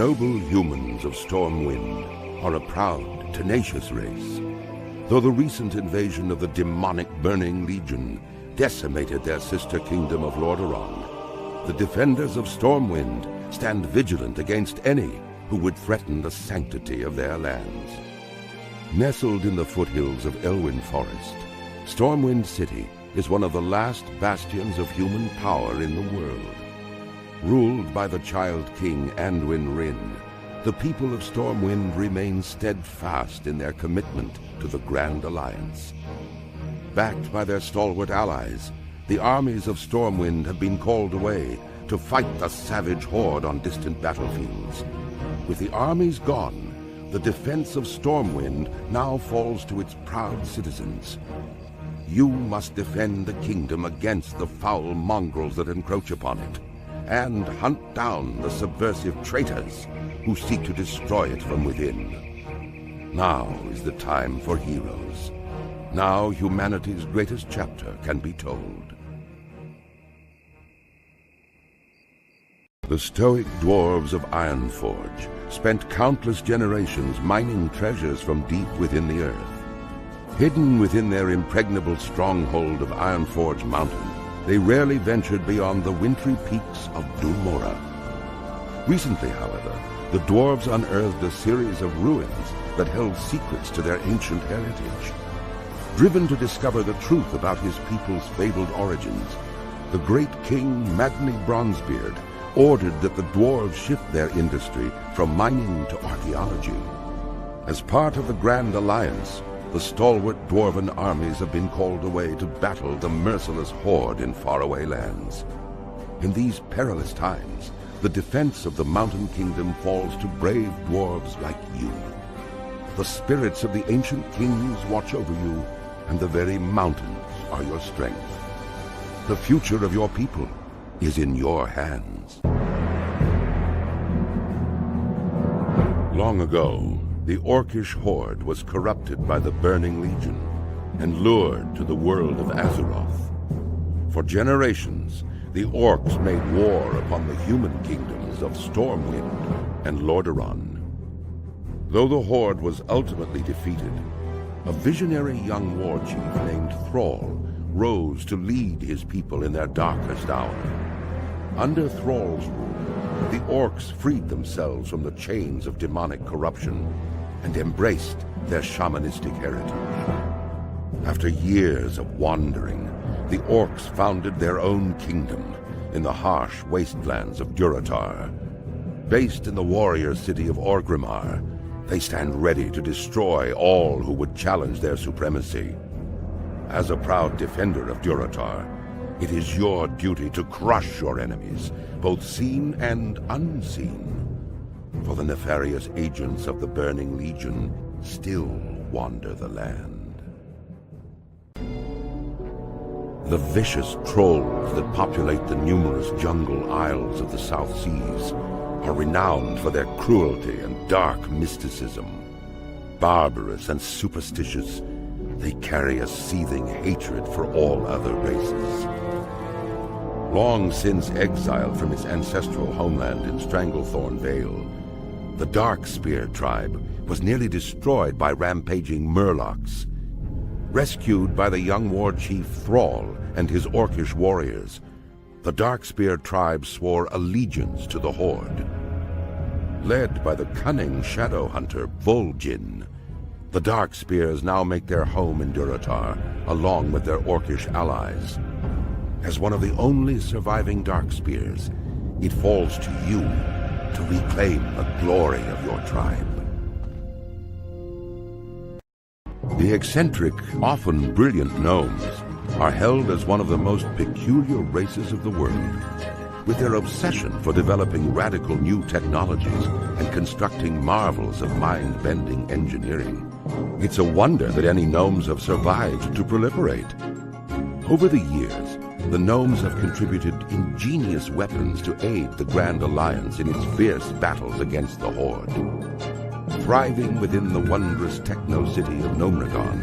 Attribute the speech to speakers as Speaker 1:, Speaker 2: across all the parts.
Speaker 1: noble humans of Stormwind are a proud, tenacious race. Though the recent invasion of the demonic Burning Legion decimated their sister kingdom of Lordaeron, the defenders of Stormwind stand vigilant against any who would threaten the sanctity of their lands. Nestled in the foothills of Elwyn Forest, Stormwind City is one of the last bastions of human power in the world. Ruled by the Child King Anduin Wrynn, the people of Stormwind remain steadfast in their commitment to the Grand Alliance. Backed by their stalwart allies, the armies of Stormwind have been called away to fight the savage horde on distant battlefields. With the armies gone, the defense of Stormwind now falls to its proud citizens. You must defend the kingdom against the foul mongrels that encroach upon it, and hunt down the subversive traitors who seek to destroy it from within. Now is the time for heroes. Now humanity's greatest chapter can be told. The stoic dwarves of Ironforge spent countless generations mining treasures from deep within the earth. Hidden within their impregnable stronghold of Ironforge Mountain, they rarely ventured beyond the wintry peaks of Dulmora. Recently, however, the dwarves unearthed a series of ruins that held secrets to their ancient heritage. Driven to discover the truth about his people's fabled origins, the great king Magni Bronzebeard ordered that the dwarves shift their industry from mining to archaeology. As part of the Grand Alliance, the stalwart dwarven armies have been called away to battle the merciless horde in faraway lands. In these perilous times, the defense of the Mountain Kingdom falls to brave dwarves like you. The spirits of the ancient kings watch over you, and the very mountains are your strength. The future of your people is in your hands. Long ago, the Orcish horde was corrupted by the Burning Legion and lured to the world of Azeroth. For generations, the Orcs made war upon the human kingdoms of Stormwind and Lordaeron. Though the horde was ultimately defeated, a visionary young war chief named Thrall rose to lead his people in their darkest hour. Under Thrall's rule, the Orcs freed themselves from the chains of demonic corruption and embraced their shamanistic heritage. After years of wandering, the Orcs founded their own kingdom in the harsh wastelands of Durotar. Based in the warrior city of Orgrimmar, they stand ready to destroy all who would challenge their supremacy. As a proud defender of Durotar, it is your duty to crush your enemies, both seen and unseen. For the nefarious agents of the Burning Legion still wander the land. The vicious trolls that populate the numerous jungle isles of the South Seas are renowned for their cruelty and dark mysticism. Barbarous and superstitious, they carry a seething hatred for all other races. Long since exiled from its ancestral homeland in Stranglethorn Vale, the Darkspear tribe was nearly destroyed by rampaging Murlocs. Rescued by the young war chief Thrall and his Orcish warriors, the Darkspear tribe swore allegiance to the Horde. Led by the cunning shadow hunter Vol'jin, the Darkspears now make their home in Durotar, along with their Orcish allies. As one of the only surviving Darkspears, it falls to you to reclaim the glory of your tribe. The eccentric, often brilliant gnomes are held as one of the most peculiar races of the world. With their obsession for developing radical new technologies and constructing marvels of mind-bending engineering, it's a wonder that any gnomes have survived to proliferate. Over the years, the gnomes have contributed ingenious weapons to aid the Grand Alliance in its fierce battles against the Horde. Thriving within the wondrous techno-city of Gnomragon,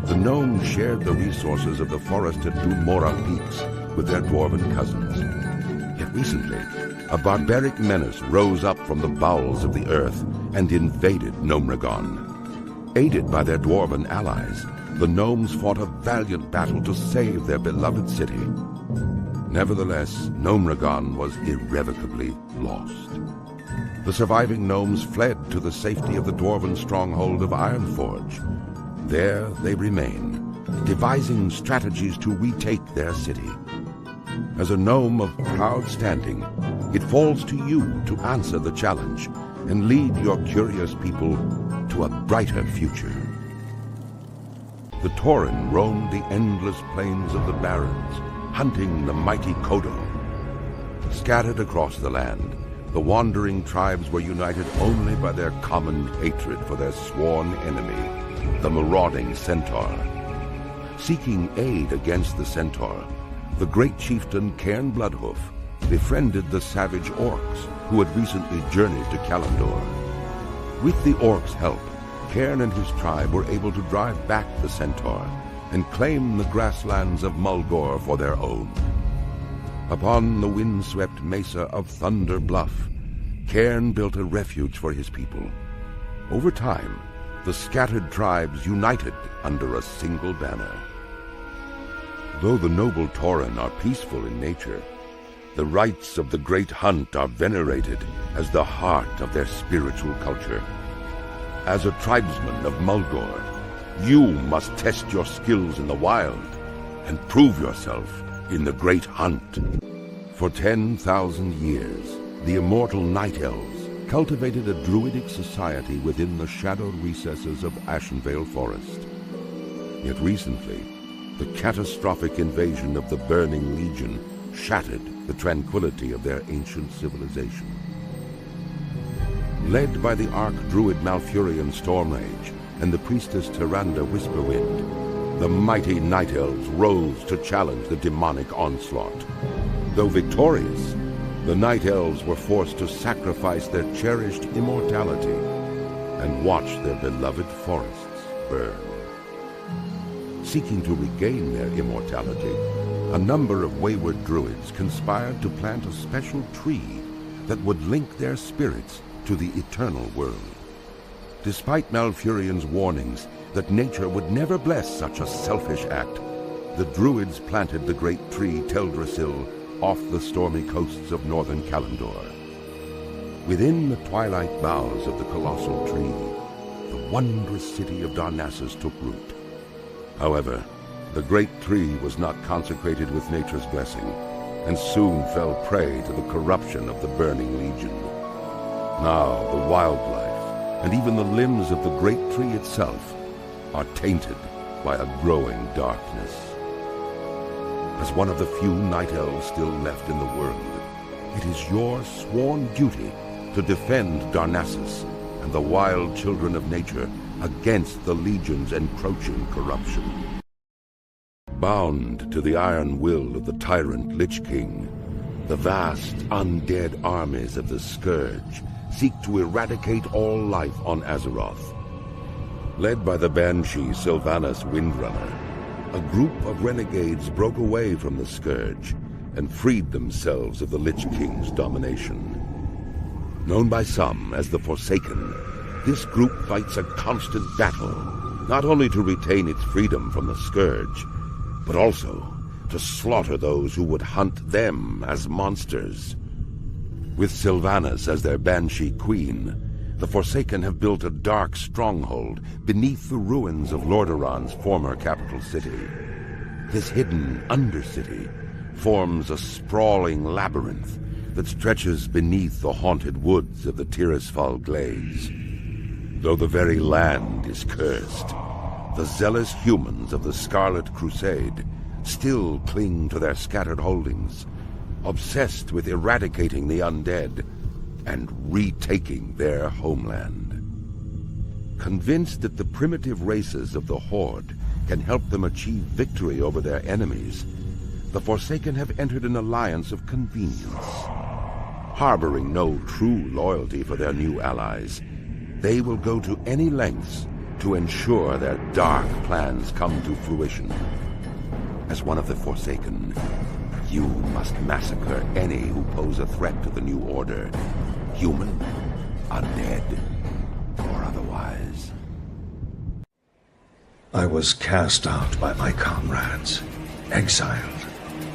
Speaker 1: the gnomes shared the resources of the forested Dulmora peaks with their dwarven cousins. Yet recently, a barbaric menace rose up from the bowels of the earth and invaded Gnomragon. Aided by their dwarven allies, the gnomes fought a valiant battle to save their beloved city. Nevertheless, Gnomragon was irrevocably lost. The surviving gnomes fled to the safety of the dwarven stronghold of Ironforge. There they remain, devising strategies to retake their city. As a gnome of proud standing, it falls to you to answer the challenge and lead your curious people to a brighter future. The Tauren roamed the endless plains of the Barrens, hunting the mighty Kodo. Scattered across the land, the wandering tribes were united only by their common hatred for their sworn enemy, the marauding Centaur. Seeking aid against the Centaur, the great chieftain Cairn Bloodhoof befriended the savage orcs who had recently journeyed to Kalimdor. With the orcs' help, Cairn and his tribe were able to drive back the Centaur and claim the grasslands of Mulgore for their own. Upon the windswept mesa of Thunder Bluff, Cairn built a refuge for his people. Over time, the scattered tribes united under a single banner. Though the noble Tauren are peaceful in nature, the rites of the Great Hunt are venerated as the heart of their spiritual culture. As a tribesman of Mulgore, you must test your skills in the wild and prove yourself in the Great Hunt. For 10,000 years, the immortal Night Elves cultivated a druidic society within the shadowed recesses of Ashenvale Forest. Yet recently, the catastrophic invasion of the Burning Legion shattered the tranquility of their ancient civilization. Led by the Archdruid Malfurion Stormrage and the priestess Tyrande Whisperwind, the mighty Night Elves rose to challenge the demonic onslaught. Though victorious, the Night Elves were forced to sacrifice their cherished immortality and watch their beloved forests burn. Seeking to regain their immortality, a number of wayward druids conspired to plant a special tree that would link their spirits to the eternal world. Despite Malfurion's warnings that nature would never bless such a selfish act, the druids planted the great tree Teldrassil off the stormy coasts of northern Kalimdor. Within the twilight boughs of the colossal tree, the wondrous city of Darnassus took root. However, the great tree was not consecrated with nature's blessing, and soon fell prey to the corruption of the Burning Legion. Now the wildlife, and even the limbs of the great tree itself, are tainted by a growing darkness. As one of the few Night Elves still left in the world, it is your sworn duty to defend Darnassus and the wild children of nature against the Legion's encroaching corruption. Bound to the iron will of the tyrant Lich King, the vast undead armies of the Scourge seek to eradicate all life on Azeroth. Led by the Banshee Sylvanas Windrunner, a group of renegades broke away from the Scourge and freed themselves of the Lich King's domination. Known by some as the Forsaken, this group fights a constant battle, not only to retain its freedom from the Scourge, but also to slaughter those who would hunt them as monsters. With Sylvanas as their Banshee Queen, the Forsaken have built a dark stronghold beneath the ruins of Lordaeron's former capital city. This hidden Undercity forms a sprawling labyrinth that stretches beneath the haunted woods of the Tirisfal Glades. Though the very land is cursed, the zealous humans of the Scarlet Crusade still cling to their scattered holdings, obsessed with eradicating the undead and retaking their homeland. Convinced that the primitive races of the Horde can help them achieve victory over their enemies, the Forsaken have entered an alliance of convenience. Harboring no true loyalty for their new allies, they will go to any lengths to ensure their dark plans come to fruition. As one of the Forsaken, You must massacre any who pose a threat to the new order. Human, undead, or otherwise.
Speaker 2: I was cast out by my comrades, exiled,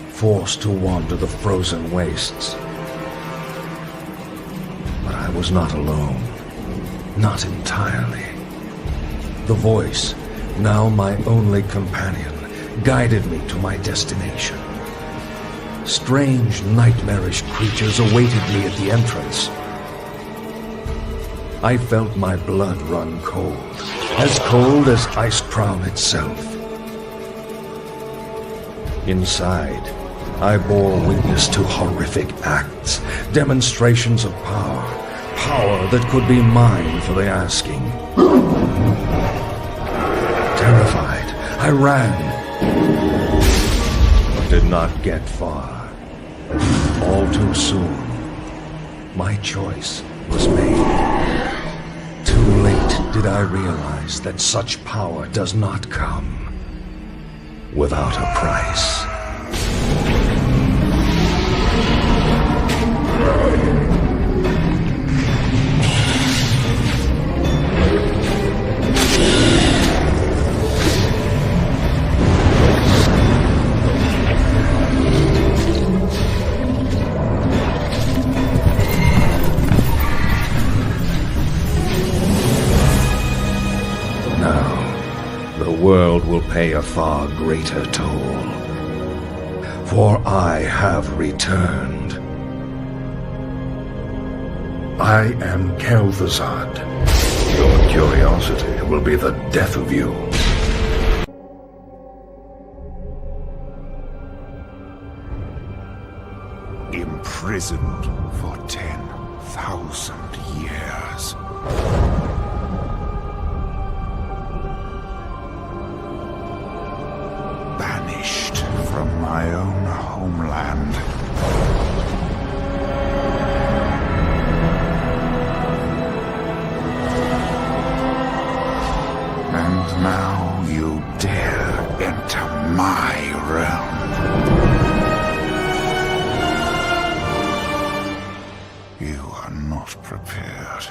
Speaker 2: forced to wander the frozen wastes. But I was not alone, not entirely. The voice, now my only companion, guided me to my destination. Strange, nightmarish creatures awaited me at the entrance. I felt my blood run cold as Ice Crown itself. Inside, I bore witness to horrific acts, demonstrations of power that could be mine for the asking. Terrified, I ran, but did not get far. All too soon, my choice was made. Too late did I realize that such power does not come without a price. The world will pay a far greater toll, for I have returned.
Speaker 3: I am Kel'Thuzad. Your curiosity will be the death of you.
Speaker 4: Imprisoned for 10,000 years. Banished from my own homeland. And now you dare enter my realm. You are not prepared.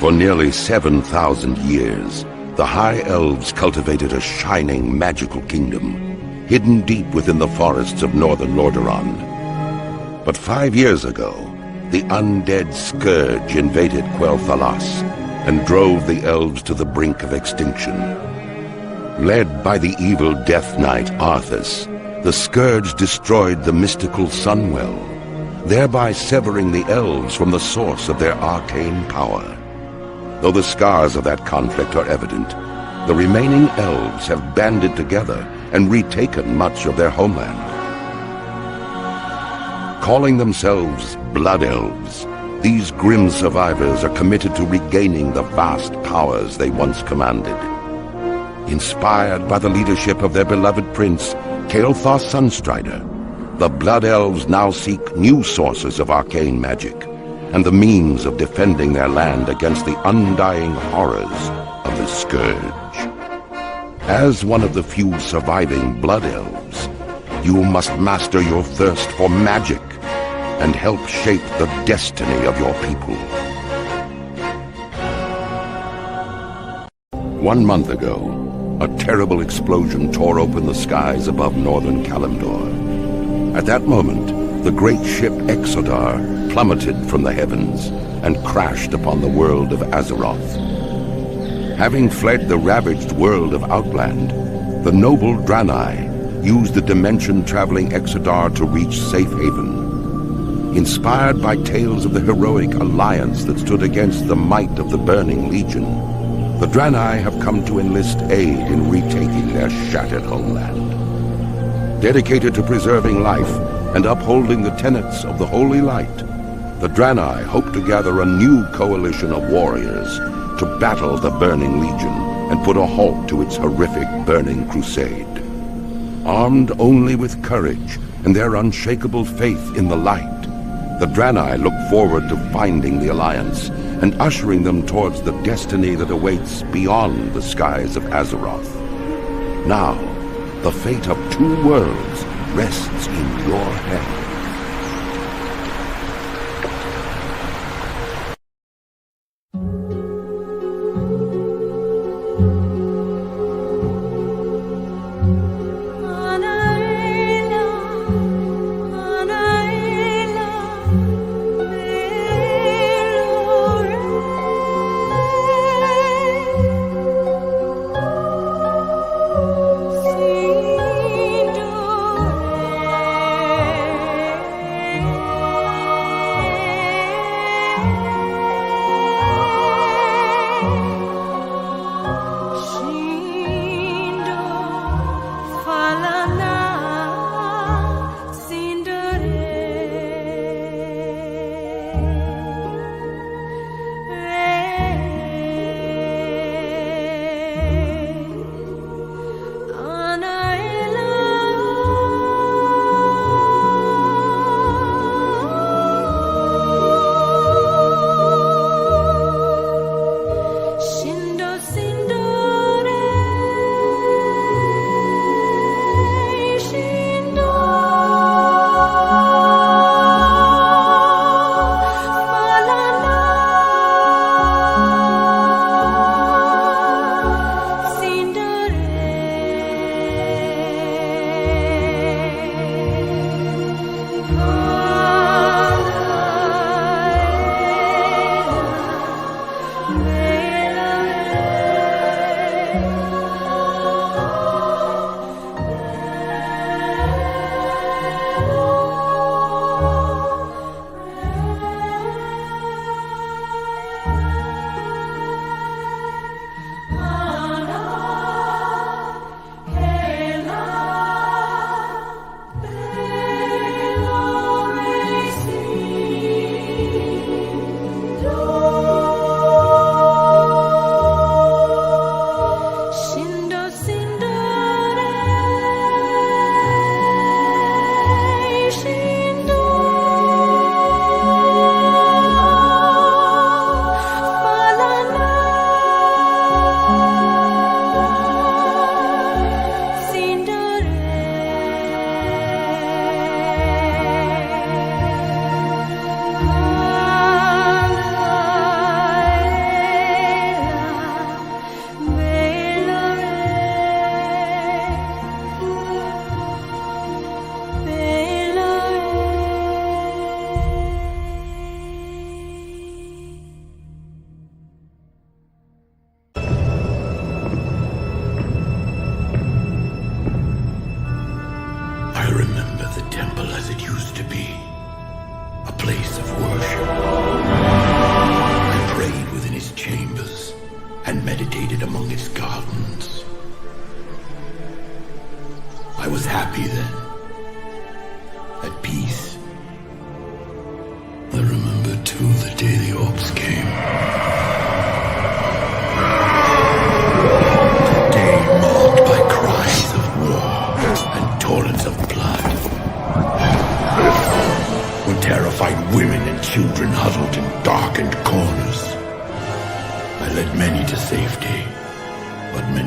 Speaker 1: For nearly 7,000 years, the High Elves cultivated a shining, magical kingdom, hidden deep within the forests of northern Lordaeron. But 5 years ago, the undead scourge invaded Quel'Thalas and drove the elves to the brink of extinction. Led by the evil Death Knight Arthas, the scourge destroyed the mystical Sunwell, thereby severing the elves from the source of their arcane power. Though the scars of that conflict are evident, the remaining elves have banded together and retaken much of their homeland. Calling themselves Blood Elves, these grim survivors are committed to regaining the vast powers they once commanded. Inspired by the leadership of their beloved prince, Kael'thas Sunstrider, the Blood Elves now seek new sources of arcane magic and the means of defending their land against the undying horrors of the Scourge. As one of the few surviving Blood Elves, you must master your thirst for magic and help shape the destiny of your people. 1 month ago, a terrible explosion tore open the skies above northern Kalimdor. At that moment, the great ship Exodar plummeted from the heavens and crashed upon the world of Azeroth. Having fled the ravaged world of Outland, the noble Draenei used the dimension-traveling Exodar to reach safe haven. Inspired by tales of the heroic alliance that stood against the might of the Burning Legion, the Draenei have come to enlist aid in retaking their shattered homeland. Dedicated to preserving life and upholding the tenets of the Holy Light, the Draenei hope to gather a new coalition of warriors to battle the Burning Legion and put a halt to its horrific burning crusade. Armed only with courage and their unshakable faith in the light, the Draenei look forward to finding the Alliance and ushering them towards the destiny that awaits beyond the skies of Azeroth. Now, the fate of 2 worlds rests in your hands.
Speaker 5: I was happy then, at peace,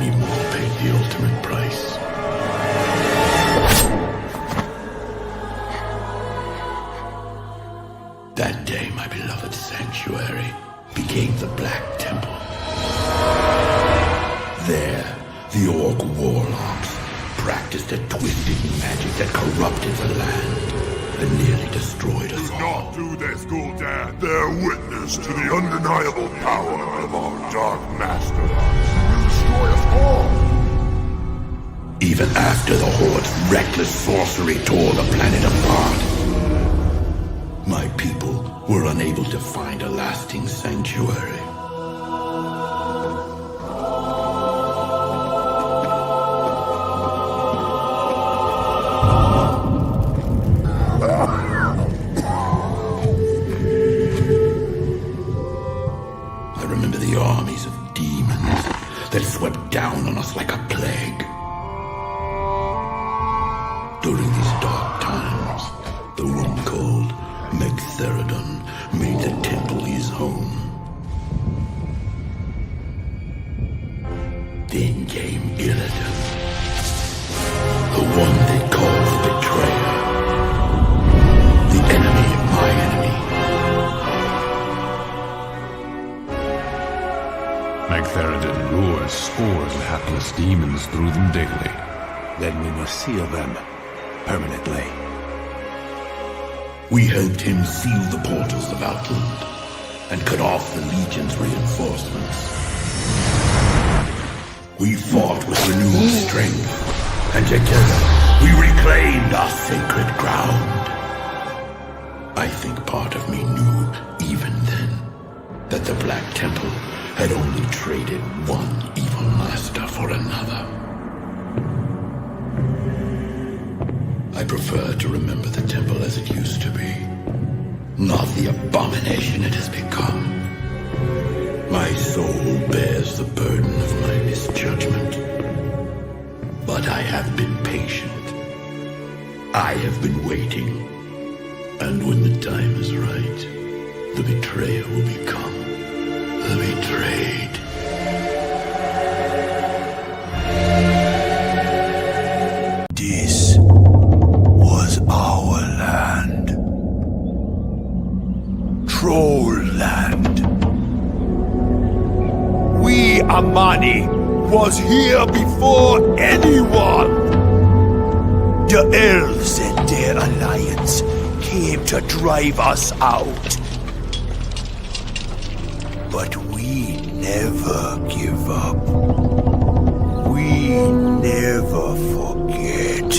Speaker 5: Many more paid the ultimate price. That day, my beloved sanctuary became the Black Temple. There, the Orc warlocks practiced a twisted magic that corrupted the land and nearly destroyed us all.
Speaker 6: Do not do this, Gul'dan. Bear witness to the undeniable power of our Dark Master. He will destroy us all.
Speaker 5: Even after the Horde's reckless sorcery tore the planet apart, my people were unable to find a lasting sanctuary. I remember the armies of demons that swept down on us like a plague. During these dark times, the one-called Megtheridon made the temple his home. Then came Illidan, the one they called the Betrayer, the enemy of my enemy.
Speaker 2: Megtheridon lures scores of hapless demons through them daily.
Speaker 3: Then we must seal them permanently.
Speaker 5: We helped him seal the portals of Outland and cut off the Legion's reinforcements. We fought with renewed strength, and together we reclaimed our sacred ground. I think part of me knew, even then, that the Black Temple had only traded one evil master for another. I prefer to remember the temple as it used to be, not the abomination it has become. My soul bears the burden of my misjudgment, but I have been patient. I have been waiting, and when the time is right, the betrayer will become the betrayed.
Speaker 4: This was our land. Troll land. We, Amani, was here before anyone. The elves and their alliance came to drive us out. But we never give up. We never forget.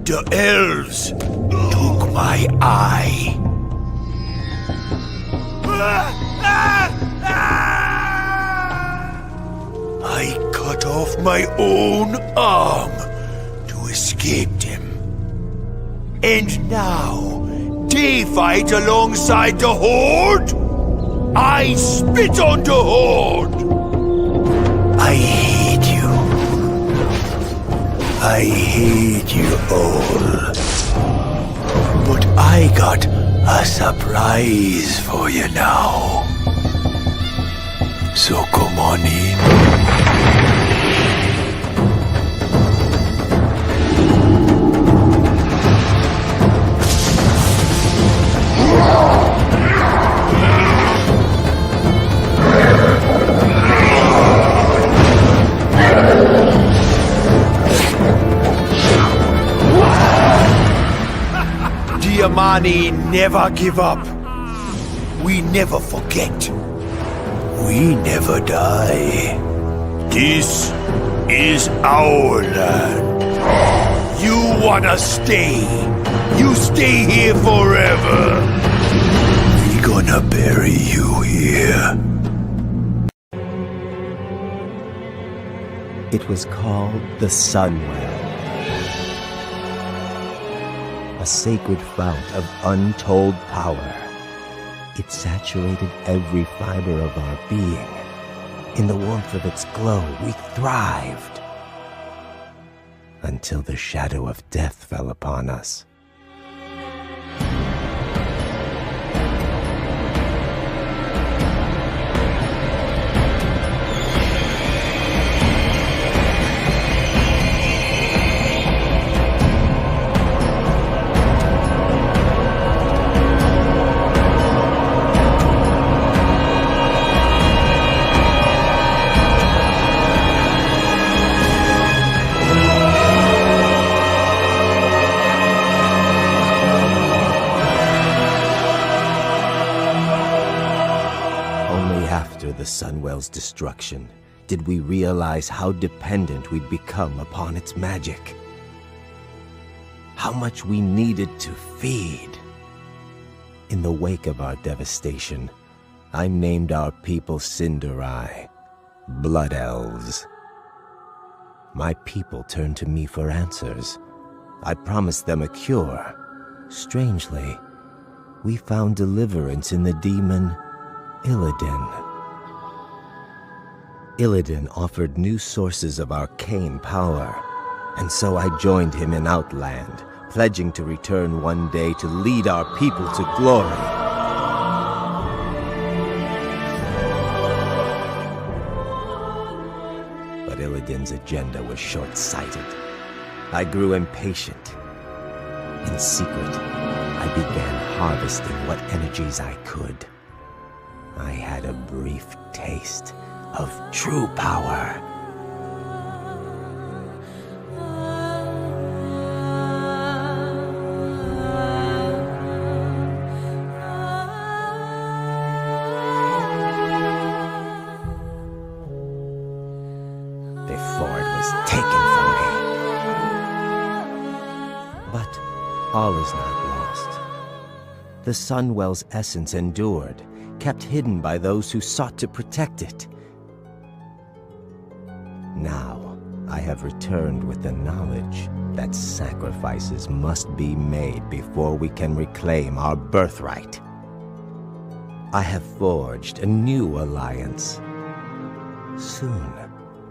Speaker 4: The elves took my eye. I cut off my own arm to escape them. And now they fight alongside the Horde? I spit on the Horde! I hate you. I hate you all. But I got a surprise for you now. So come on in. The Amani never give up. We never forget. We never die. This is our land. You wanna stay? You stay here forever. We gonna bury you here.
Speaker 7: It was called the Sunwell, a sacred fount of untold power. It saturated every fiber of our being. In the warmth of its glow, we thrived. Until the shadow of death fell upon us. The Sunwell's destruction, did we realize how dependent we'd become upon its magic. How much we needed to feed. In the wake of our devastation, I named our people Cinderai, Blood Elves. My people turned to me for answers. I promised them a cure. Strangely, we found deliverance in the demon Illidan. Illidan offered new sources of arcane power, and so I joined him in Outland, pledging to return one day to lead our people to glory. But Illidan's agenda was short-sighted. I grew impatient. In secret, I began harvesting what energies I could. I had a brief taste of true power. Before it was taken from me. But all is not lost. The Sunwell's essence endured, kept hidden by those who sought to protect it. Now, I have returned with the knowledge that sacrifices must be made before we can reclaim our birthright. I have forged a new alliance. Soon,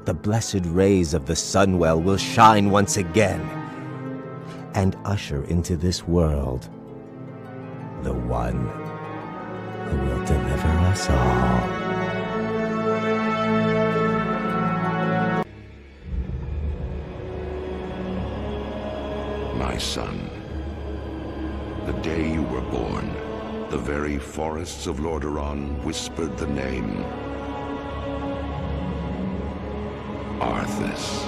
Speaker 7: the blessed rays of the Sunwell will shine once again and usher into this world the one who will deliver us all.
Speaker 1: My son, the day you were born, the very forests of Lordaeron whispered the name Arthas.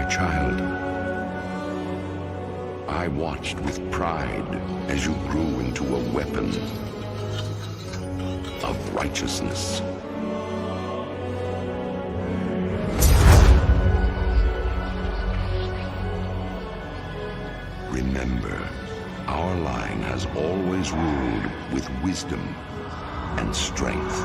Speaker 1: Child, I watched with pride as you grew into a weapon of righteousness. Remember, our line has always ruled with wisdom and strength.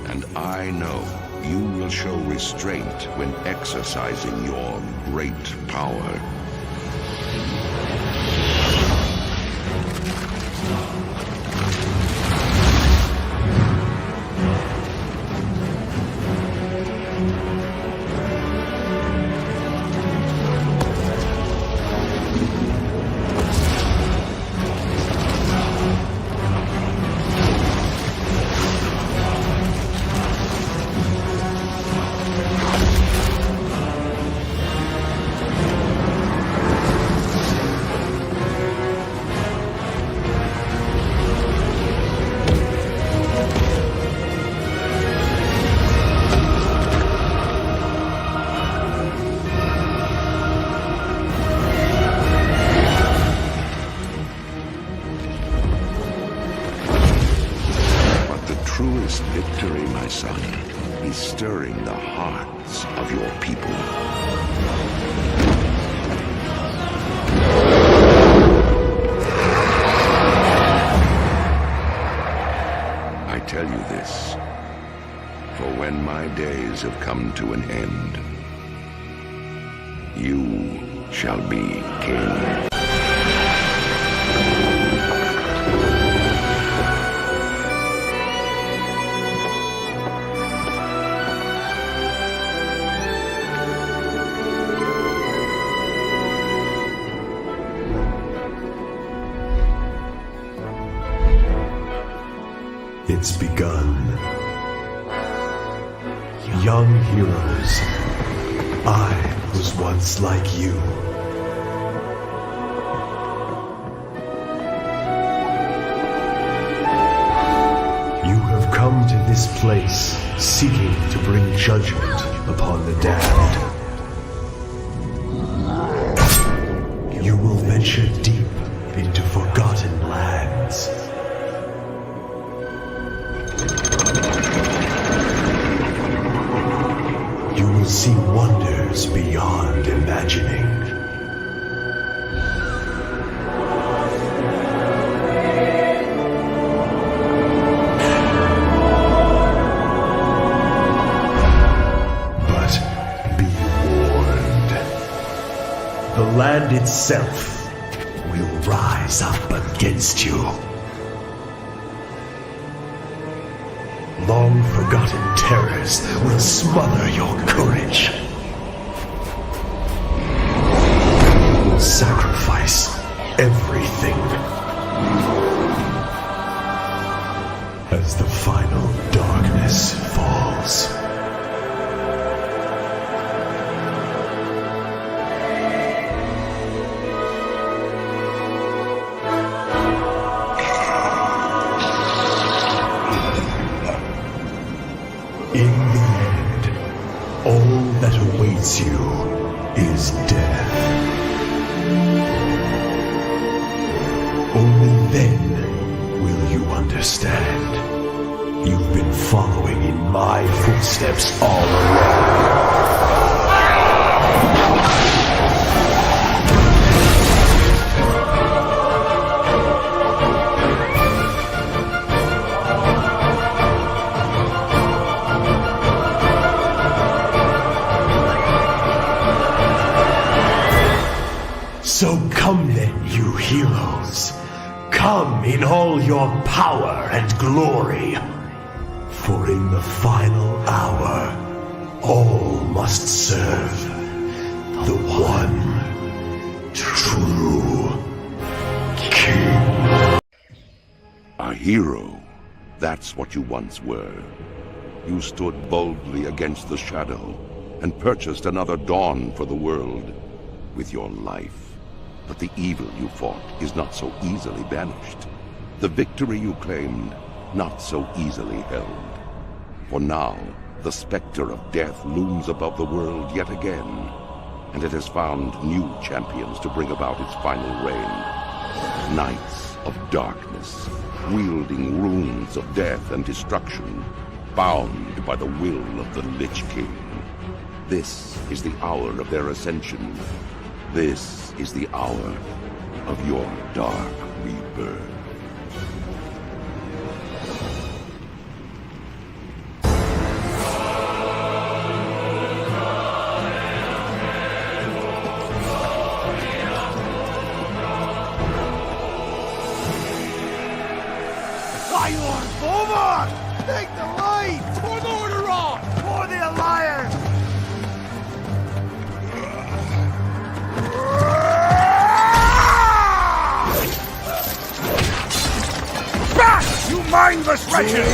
Speaker 1: And I know you will show restraint when exercising your great power. be stirring the hearts of your people. I tell you this, for when my days have come to an end, you shall be king.
Speaker 8: It's begun. Young heroes, I was once like you. You have come to this place seeking to bring judgment upon the damned. You will venture deep into forgotten lands. You will see wonders beyond imagining. But be warned. The land itself will rise up against you. Long-forgotten terrors will smother your courage. You will sacrifice everything as the final darkness falls. In the end, all that awaits you is death. Only then will you understand. You've been following in my footsteps all along. So come then, you heroes. Come in all your power and glory. For in the final hour, all must serve the one true king.
Speaker 1: A hero, that's what you once were. You stood boldly against the shadow and purchased another dawn for the world with your life. But the evil you fought is not so easily banished. The victory you claimed, not so easily held. For now, the specter of death looms above the world yet again, and it has found new champions to bring about its final reign. Knights of darkness, wielding runes of death and destruction, bound by the will of the Lich King. This is the hour of their ascension. This is the hour of your dark rebirth.
Speaker 4: Silence! Over! Take the lead! For the order off! For the Alliance! Back! You mindless wretches!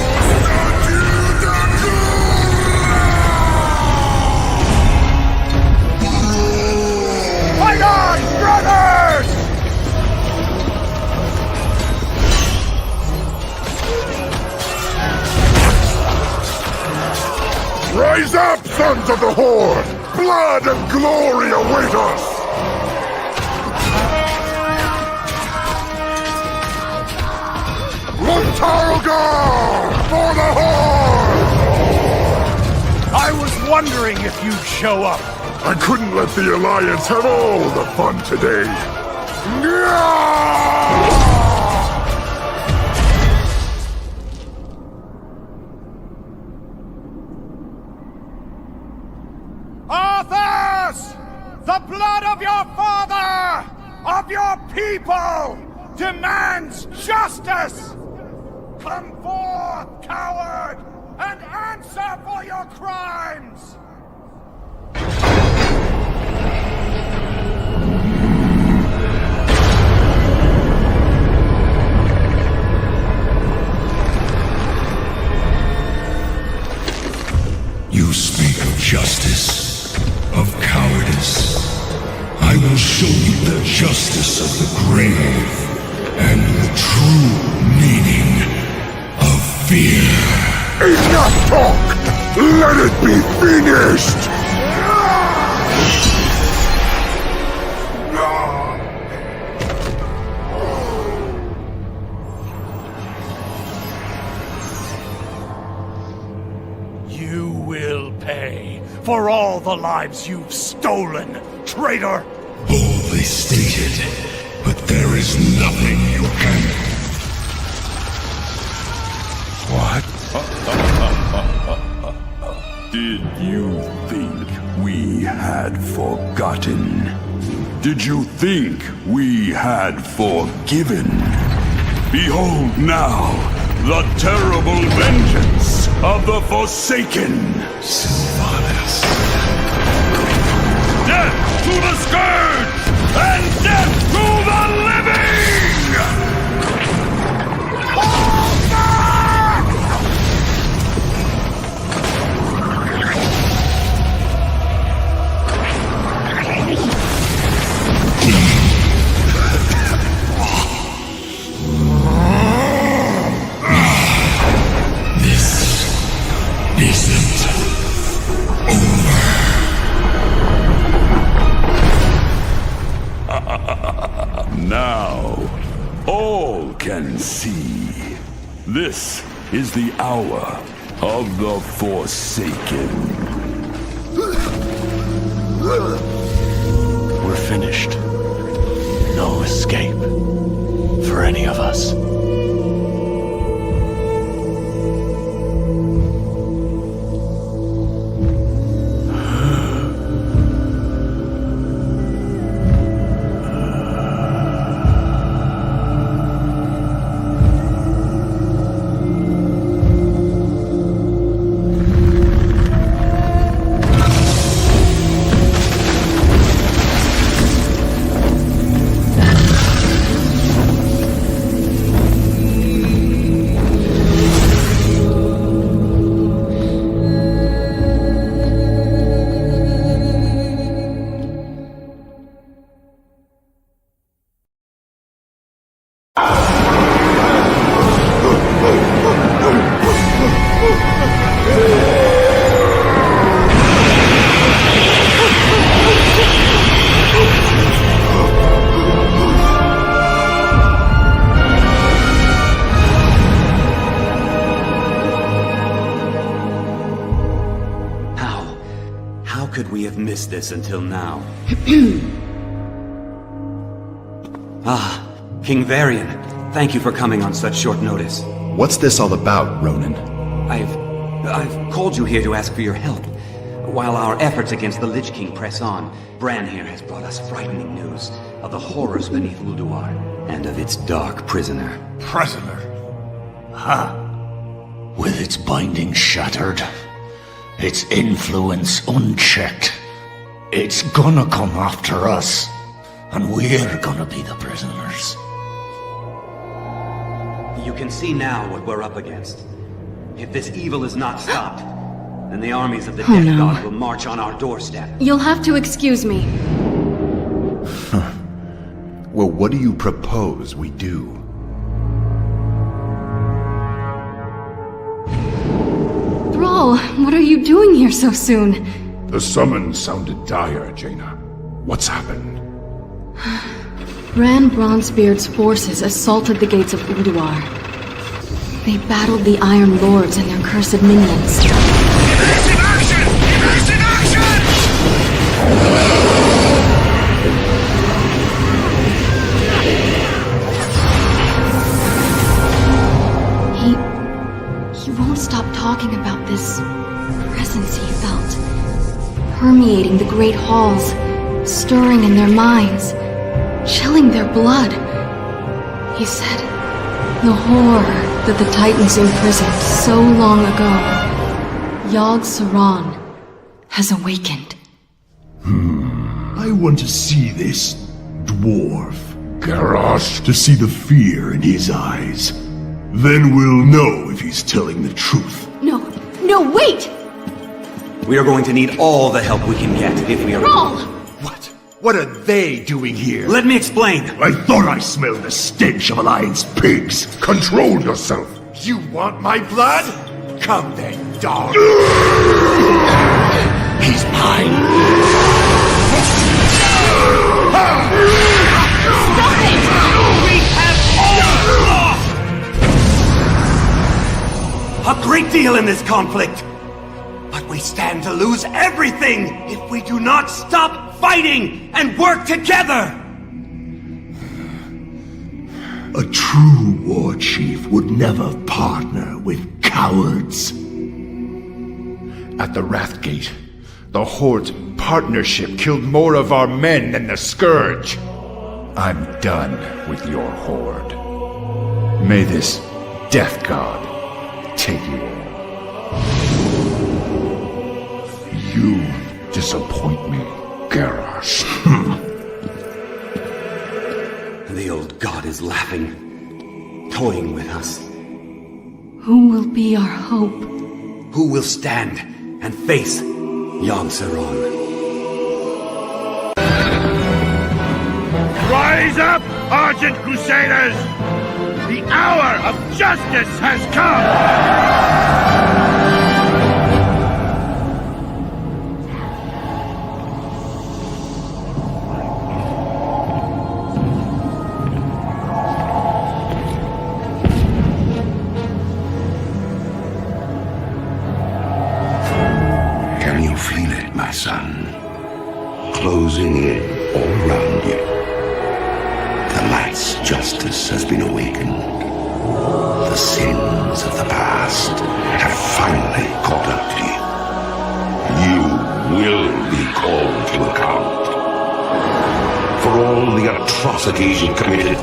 Speaker 4: Fight on, brothers!
Speaker 6: Rise up, sons of the Horde! Blood and glory await us! Luntarlgar for the Horde!
Speaker 4: wondering if you'd show up.
Speaker 6: I couldn't let the Alliance have all the fun today.
Speaker 4: Arthas! The blood of your father, of your people, demands justice! Come forth, coward, and answer for your crimes!
Speaker 6: You speak of justice, of cowardice. I will show you the justice of the grave and the true meaning of fear. Enough talk! Let it be finished!
Speaker 4: You will pay for all the lives you've stolen, traitor!
Speaker 6: Boldly stated, but there is nothing you can... What? Did you think we had forgotten? Did you think we had forgiven? Behold now the terrible vengeance of the Forsaken! Sylvanas. Death to the Scourge! And death to the living! Now, all can see. This is the hour of the Forsaken.
Speaker 8: We're finished. No escape for any of us.
Speaker 9: How could we have missed this until now? King Varian, thank you for coming on such short notice.
Speaker 10: What's this all about, Ronan?
Speaker 9: I've called you here to ask for your help. While our efforts against the Lich King press on, Bran here has brought us frightening news of the horrors beneath Ulduar, and of its dark prisoner.
Speaker 4: Prisoner? Huh?
Speaker 5: With its binding shattered, its influence unchecked, it's gonna come after us, and we're gonna be the prisoners.
Speaker 9: You can see now what we're up against. If this evil is not stopped, then the armies of the Death God will march on our doorstep.
Speaker 11: You'll have to excuse me.
Speaker 10: Well, what do you propose we do?
Speaker 11: Thrall, what are you doing here so soon?
Speaker 3: The summons sounded dire, Jaina. What's happened?
Speaker 11: Bran Bronzebeard's forces assaulted the gates of Ulduar. They battled the Iron Lords and their cursed minions.
Speaker 6: Evasive action! Evasive
Speaker 11: felt, permeating the great halls, stirring in their minds, chilling their blood. He said, the horror that the Titans imprisoned so long ago, Yogg-Saron has awakened.
Speaker 8: I want to see this dwarf.
Speaker 3: Garrosh.
Speaker 8: To see the fear in his eyes. Then we'll know if he's telling the truth.
Speaker 11: No, wait!
Speaker 9: We are going to need all the help we can get if we are...
Speaker 11: Thrall!
Speaker 10: What are they doing here?
Speaker 9: Let me explain.
Speaker 8: I thought I smelled the stench of Alliance pigs.
Speaker 3: Control yourself.
Speaker 10: You want my blood? Come then, dog.
Speaker 8: He's mine.
Speaker 11: Stop it!
Speaker 9: We have all lost! A great deal in this conflict. But we stand to lose everything if we do not stop fighting and work together!
Speaker 8: A true war chief would never partner with cowards.
Speaker 10: At the Wrathgate, the Horde's partnership killed more of our men than the Scourge. I'm done with your Horde. May this Death God take you all. You disappoint me, Garrosh.
Speaker 9: The old god is laughing, toying with us.
Speaker 11: Who will be our hope?
Speaker 9: Who will stand and face Yogg-Saron?
Speaker 4: Rise up, Argent Crusaders! The hour of justice has come!
Speaker 1: Feel it, my son, closing in all around you. The light's justice has been awakened. The sins of the past have finally caught up to you. You will be called to account for all the atrocities you committed.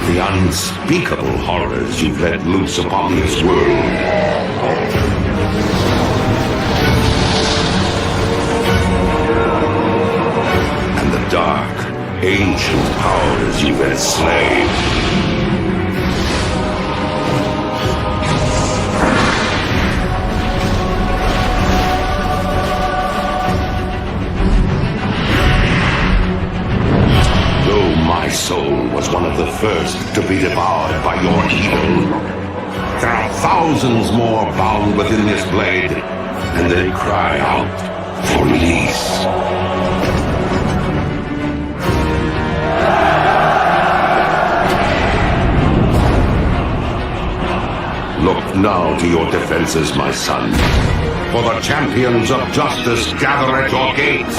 Speaker 1: The unspeakable horrors you've let loose upon this world. And the dark, ancient powers you've enslaved. My soul was one of the first to be devoured by your evil. There are thousands more bound within this blade, and they cry out for release. Look now to your defenses, my son, for the champions of justice gather at your gates.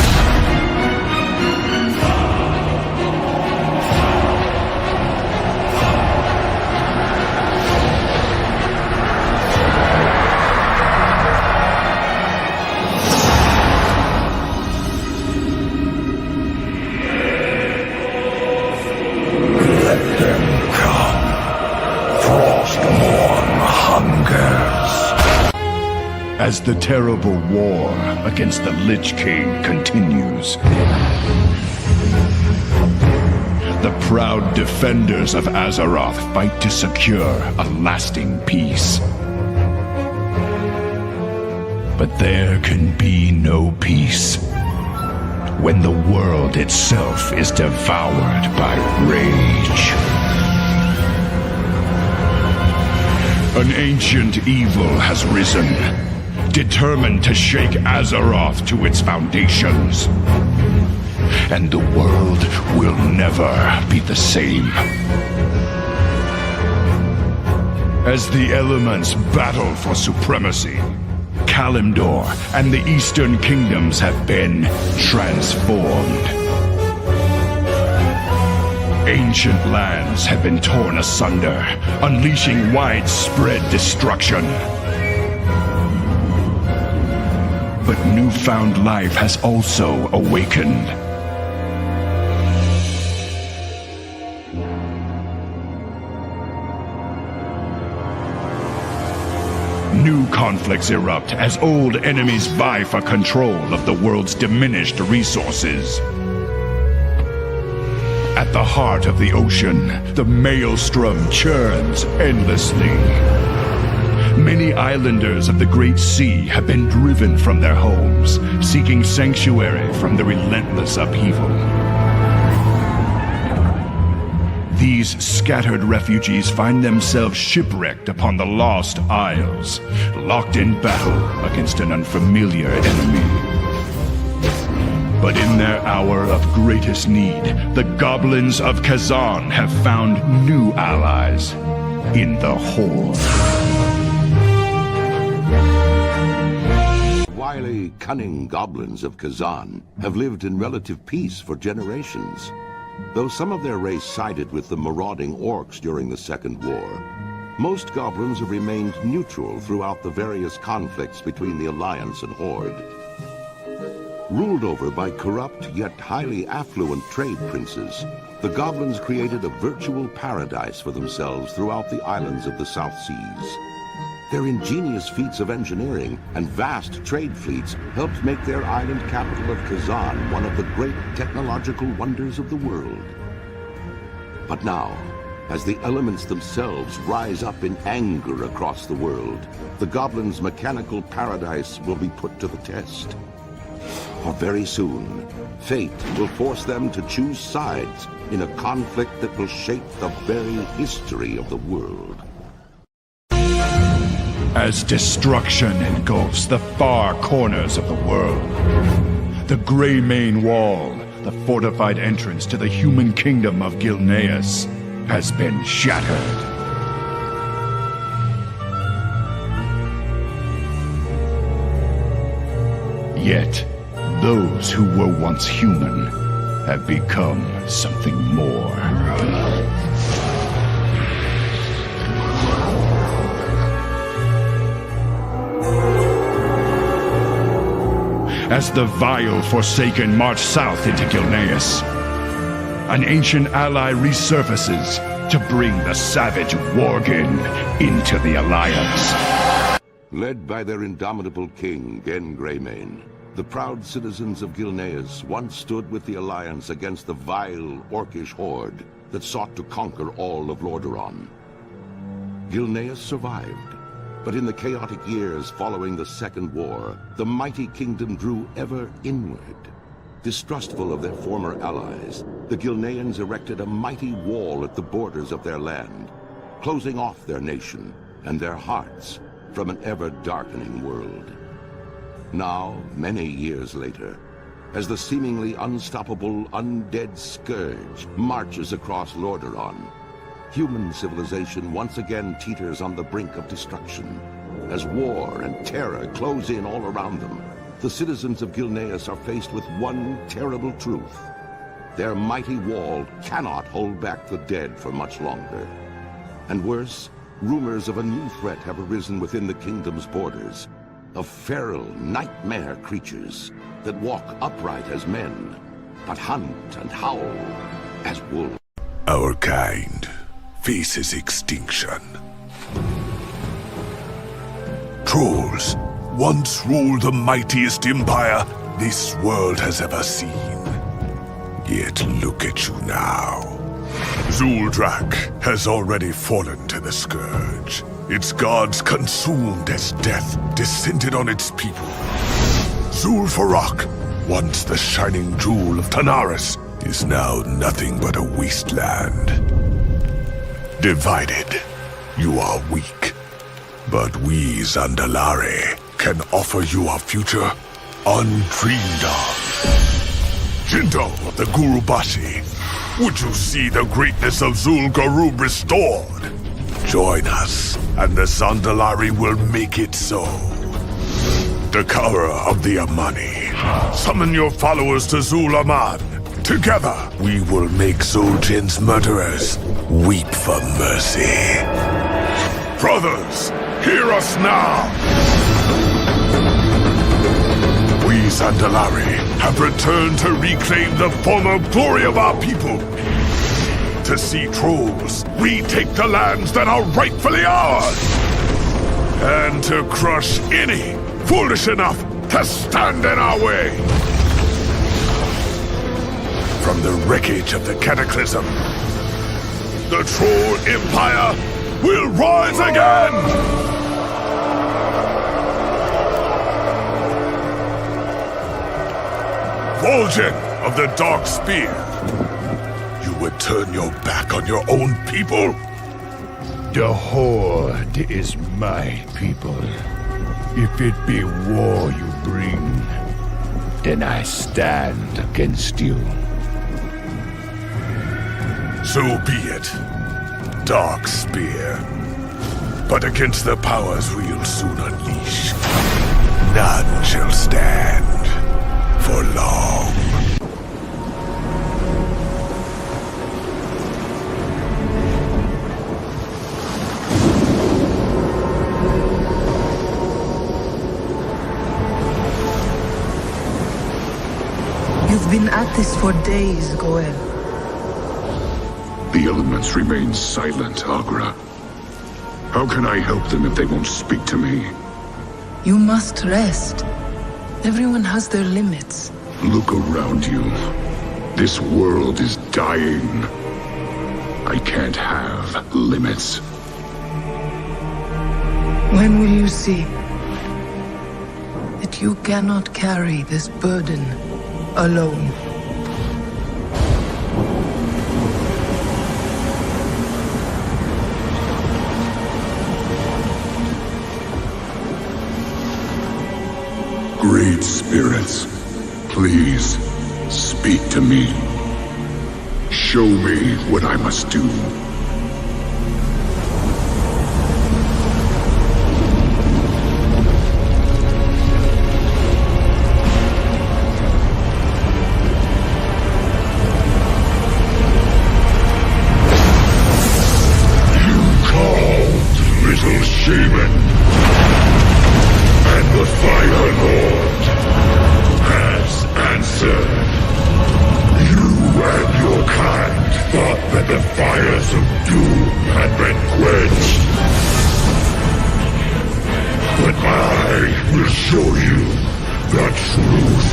Speaker 8: As the terrible war against the Lich King continues, the proud defenders of Azeroth fight to secure a lasting peace. But there can be no peace when the world itself is devoured by rage. An ancient evil has risen, determined to shake Azeroth to its foundations. And the world will never be the same. As the elements battle for supremacy, Kalimdor and the Eastern Kingdoms have been transformed. Ancient lands have been torn asunder, unleashing widespread destruction. But newfound life has also awakened. New conflicts erupt as old enemies vie for control of the world's diminished resources. At the heart of the ocean, the maelstrom churns endlessly. Many islanders of the Great Sea have been driven from their homes, seeking sanctuary from the relentless upheaval. These scattered refugees find themselves shipwrecked upon the Lost Isles, locked in battle against an unfamiliar enemy. But in their hour of greatest need, the goblins of Kazan have found new allies in the Horde.
Speaker 1: Wily, cunning goblins of Kazan have lived in relative peace for generations. Though some of their race sided with the marauding orcs during the Second War, most goblins have remained neutral throughout the various conflicts between the Alliance and Horde. Ruled over by corrupt yet highly affluent trade princes, the goblins created a virtual paradise for themselves throughout the islands of the South Seas. Their ingenious feats of engineering and vast trade fleets helped make their island capital of Kazan one of the great technological wonders of the world. But now, as the elements themselves rise up in anger across the world, the goblins' mechanical paradise will be put to the test. For very soon, fate will force them to choose sides in a conflict that will shape the very history of the world.
Speaker 8: As destruction engulfs the far corners of the world, the Grey Mane Wall, the fortified entrance to the human kingdom of Gilneas, has been shattered. Yet, those who were once human have become something more. As the vile Forsaken march south into Gilneas, an ancient ally resurfaces to bring the savage Worgen into the Alliance.
Speaker 1: Led by their indomitable king, Gen Greymane, the proud citizens of Gilneas once stood with the Alliance against the vile, orcish horde that sought to conquer all of Lordaeron. Gilneas survived, but in the chaotic years following the Second War, the mighty kingdom drew ever inward. Distrustful of their former allies, the Gilneans erected a mighty wall at the borders of their land, closing off their nation and their hearts from an ever-darkening world. Now, many years later, as the seemingly unstoppable undead scourge marches across Lordaeron, human civilization once again teeters on the brink of destruction. As war and terror close in all around them, the citizens of Gilneas are faced with one terrible truth. Their mighty wall cannot hold back the dead for much longer. And worse, rumors of a new threat have arisen within the kingdom's borders, of feral nightmare creatures that walk upright as men, but hunt and howl as wolves.
Speaker 6: Our kind faces extinction. Trolls once ruled the mightiest empire this world has ever seen. Yet look at you now. Zuldrak has already fallen to the scourge. Its gods consumed as death descended on its people. Zul'Farrak, once the shining jewel of Tanaris, is now nothing but a wasteland. Divided, you are weak. But we, Zandalari, can offer you a future undreamed of. Jinto of the Gurubashi, would you see the greatness of Zul'Garub restored? Join us, and the Zandalari will make it so. Dakara of the Amani, summon your followers to Zul-Aman Together, we will make Zul'jin's murderers weep for mercy. Brothers, hear us now! We Zandalari have returned to reclaim the former glory of our people. To see trolls retake the lands that are rightfully ours. And to crush any foolish enough to stand in our way. From the wreckage of the Cataclysm, the Troll Empire will rise again! Vol'jin of the Dark Spear, you would turn your back on your own people?
Speaker 8: The Horde is my people. If it be war you bring, then I stand against you.
Speaker 6: So be it, Dark Spear. But against the powers we'll soon unleash, none shall stand for long.
Speaker 12: You've been at this for days, Goel.
Speaker 6: The elements remain silent, Agra. How can I help them if they won't speak to me?
Speaker 12: You must rest. Everyone has their limits.
Speaker 6: Look around you. This world is dying. I can't have limits.
Speaker 12: When will you see that you cannot carry this burden alone?
Speaker 6: Great spirits, please speak to me. Show me what I must do. You called, little shaman. And the Fire Lord has answered. You and your kind thought that the fires of doom had been quenched. But I will show you the truth.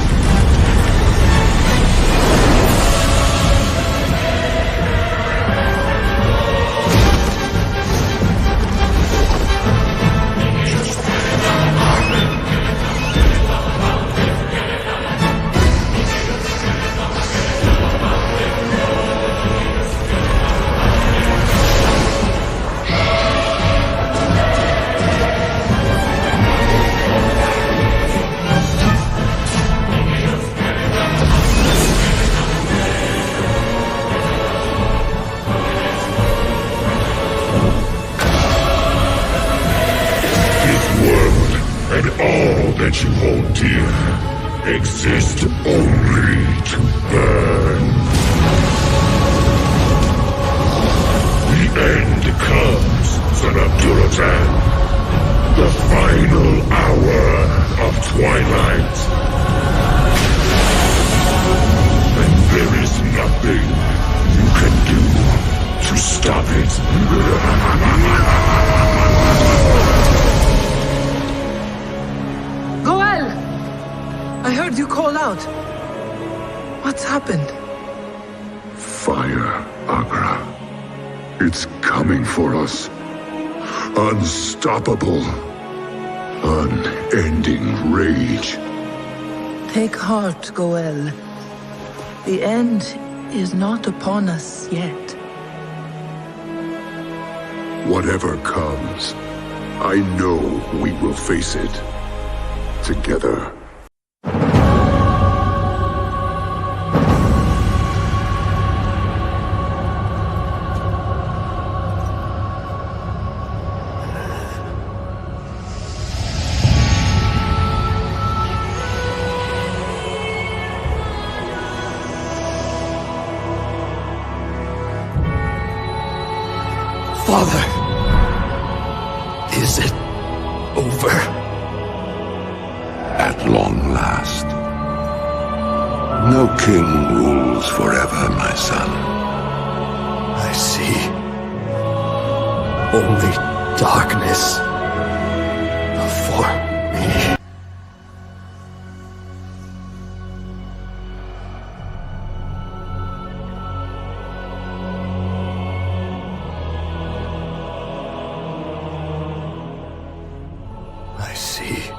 Speaker 6: And all that you hold dear exist only to burn. The end comes, son of Duratan. The final hour of twilight. And there is nothing you can do to stop it.
Speaker 12: I heard you call out. What's happened?
Speaker 6: Fire, Agra. It's coming for us. Unstoppable. Unending rage.
Speaker 12: Take heart, Goel. The end is not upon us yet.
Speaker 6: Whatever comes, I know we will face it. Together.
Speaker 5: Father, is it over?
Speaker 1: At long last. No king rules forever, my son.
Speaker 5: I see only darkness before me. I see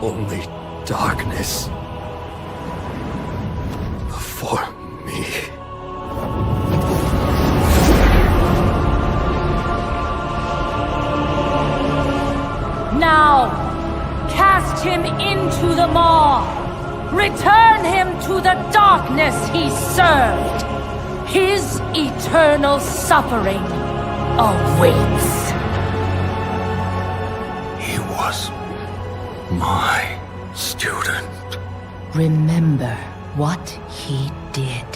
Speaker 5: only darkness before me.
Speaker 13: Now, cast him into the maw. Return him to the darkness he served. His eternal suffering awaits.
Speaker 2: He was my student.
Speaker 13: Remember what he did,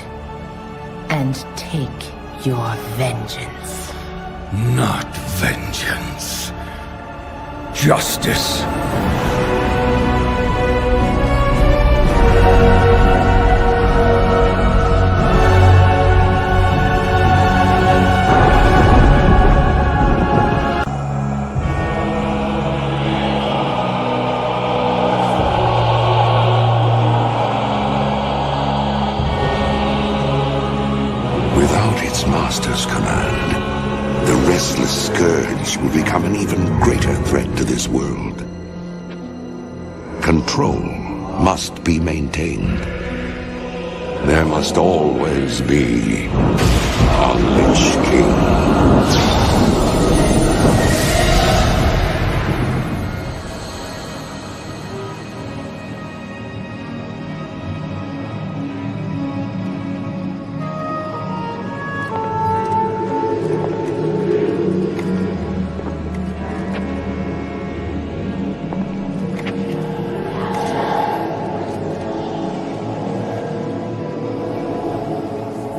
Speaker 13: and take your vengeance.
Speaker 2: Not vengeance. Justice.
Speaker 1: Without its master's command, the restless scourge will become an even greater threat to this world. Control must be maintained. There must always be a Lich King.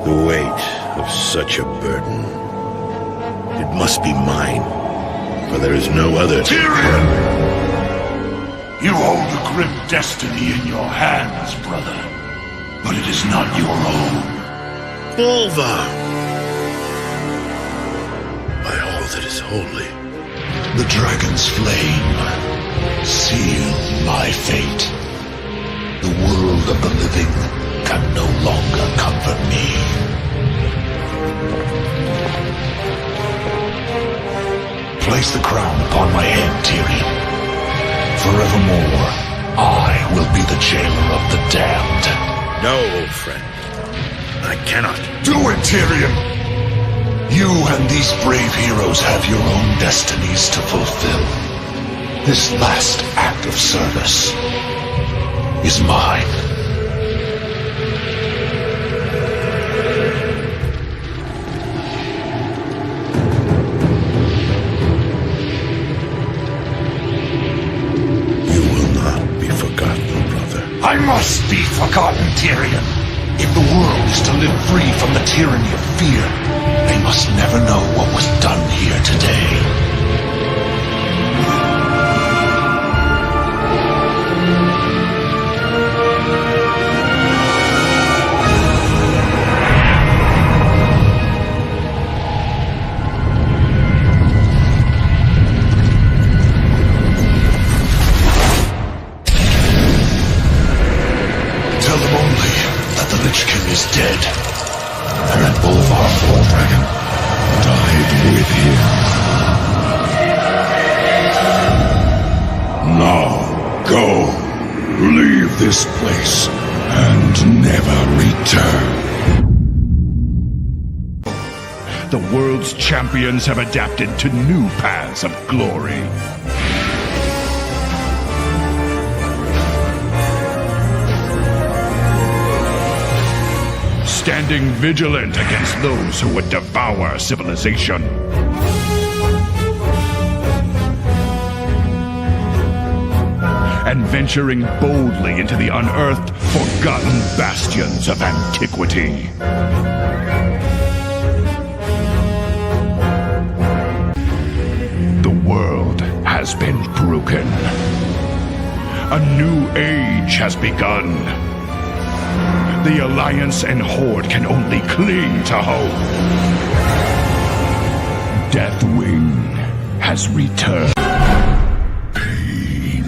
Speaker 3: The weight of such a burden. It must be mine, for there is no other.
Speaker 8: Tyrion! You hold a grim destiny in your hands, brother. But it is not your own.
Speaker 3: Volva! By all that is holy.
Speaker 8: The dragon's flame sealed my fate. The world of the living can no longer comfort me. Place the crown upon my head, Tyrion. Forevermore, I will be the jailer of the damned.
Speaker 3: No, old friend. I cannot.
Speaker 8: Do it, Tyrion! You and these brave heroes have your own destinies to fulfill. This last act of service is mine. I must be forgotten, Tyrion. If the world is to live free from the tyranny of fear, they must never know what was done here today. Is dead, and that Bolvar Dragon died with him.
Speaker 6: Now, go. Leave this place and never return.
Speaker 8: The world's champions have adapted to new paths of glory. Standing vigilant against those who would devour civilization. And venturing boldly into the unearthed, forgotten bastions of antiquity. broken. A new age has begun. The Alliance and Horde can only cling to hope. Deathwing has returned.
Speaker 6: Pain.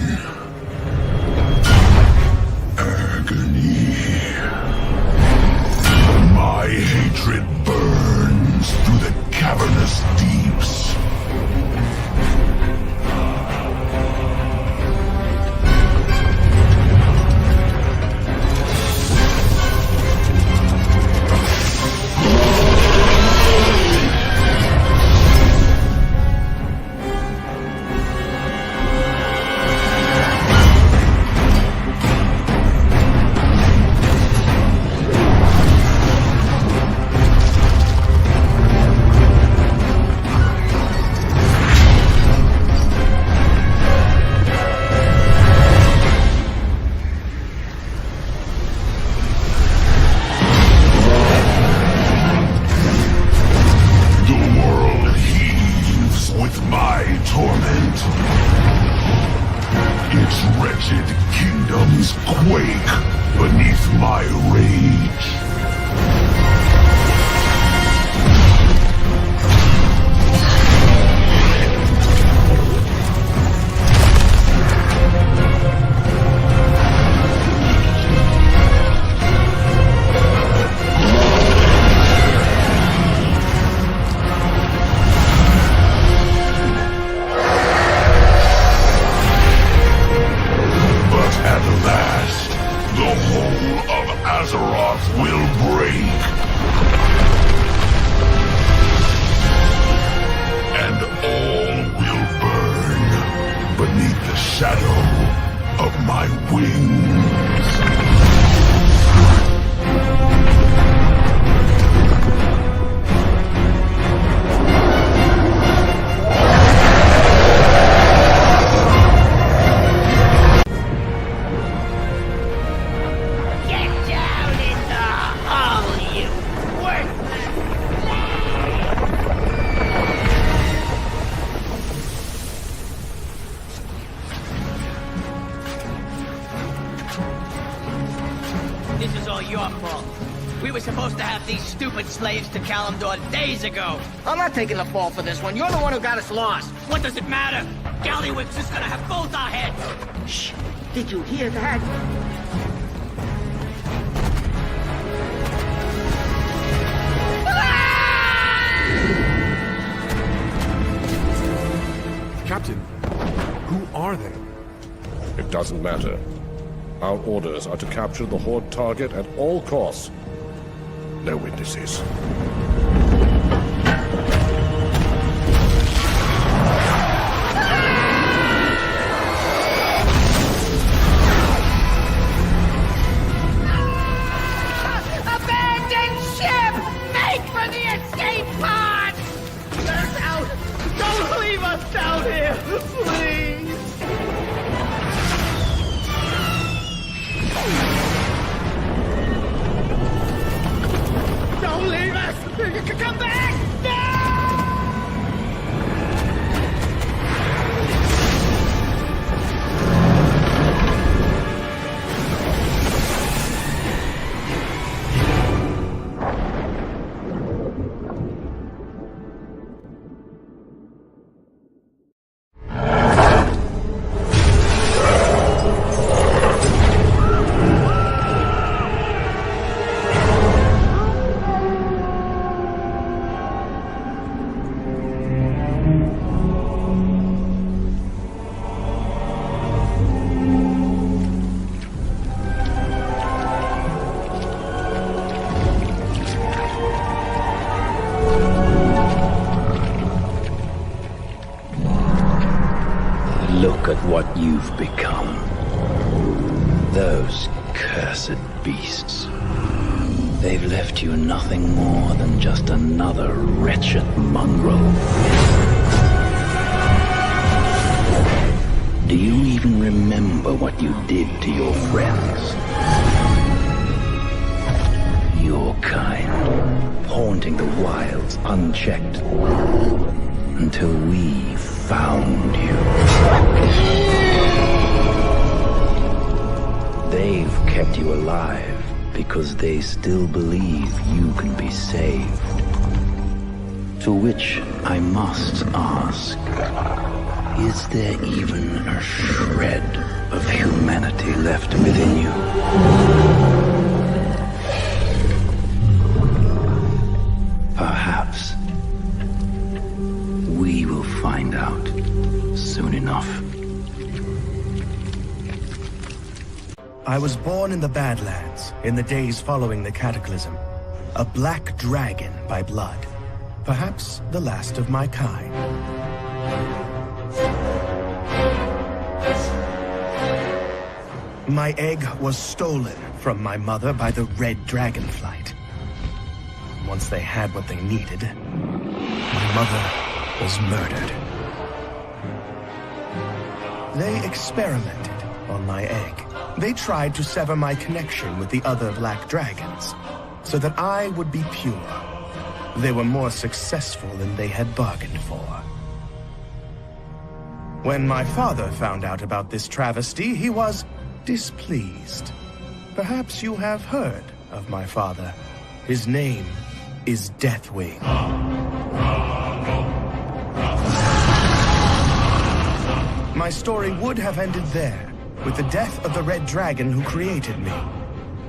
Speaker 6: Agony. My hatred burns through the cavernous deeps.
Speaker 14: I'm not taking the fall for this one. You're the one who got us lost.
Speaker 4: What does it matter? Gallywix is gonna have both our heads!
Speaker 14: Shh! Did you hear that?
Speaker 15: Captain, who are they?
Speaker 16: It doesn't matter. Our orders are to capture the Horde target at all costs. No witnesses.
Speaker 4: Abandon ship! Make for the escape pod! Turn out! Don't leave us down here! Please! Don't leave us! Come back!
Speaker 5: Look at what you've become. Those cursed beasts. They've left you nothing more than just another wretched mongrel. Do you even remember what you did to your friends? Your kind, haunting the wilds unchecked.
Speaker 17: until we found you. They've kept you alive because they still believe you can be saved. To which I must ask, is there even a shred of humanity left within you? Perhaps we will find out soon enough.
Speaker 18: I was born in the Badlands in the days following the Cataclysm. A black dragon by blood. Perhaps the last of my kind. My egg was stolen from my mother by the red dragonflight. Once they had what they needed, my mother was murdered. They experimented on my egg. They tried to sever my connection with the other black dragons, so that I would be pure. They were more successful than they had bargained for. When my father found out about this travesty, he was displeased. Perhaps you have heard of my father. His name is Deathwing. My story would have ended there, with the death of the red dragon who created me.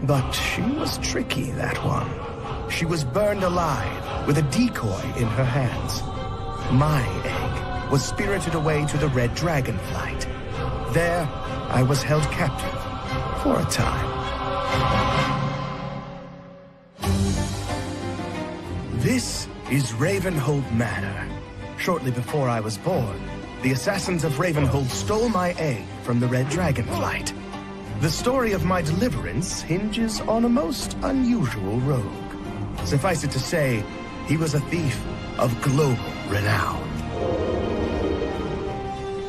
Speaker 18: But she was tricky, that one. She was burned alive with a decoy in her hands. My egg was spirited away to the red dragonflight. There, I was held captive for a time. This is Ravenhold Manor. Shortly before I was born, the assassins of Ravenhold stole my egg from the red dragonflight. The story of my deliverance hinges on a most unusual rogue. Suffice it to say, he was a thief of global renown.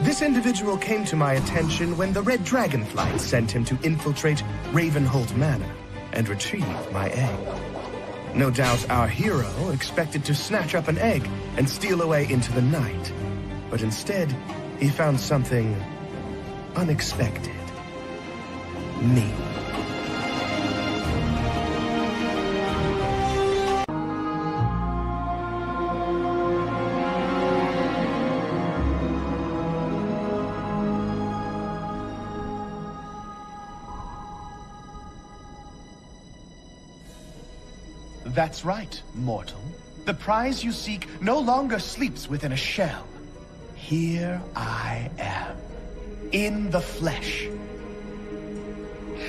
Speaker 18: This individual came to my attention when the red dragonflight sent him to infiltrate Ravenhold Manor and retrieve my egg. No doubt our hero expected to snatch up an egg and steal away into the night. But instead, he found something unexpected. Me.
Speaker 19: That's right, mortal. The prize you seek no longer sleeps within a shell. Here I am, in the flesh.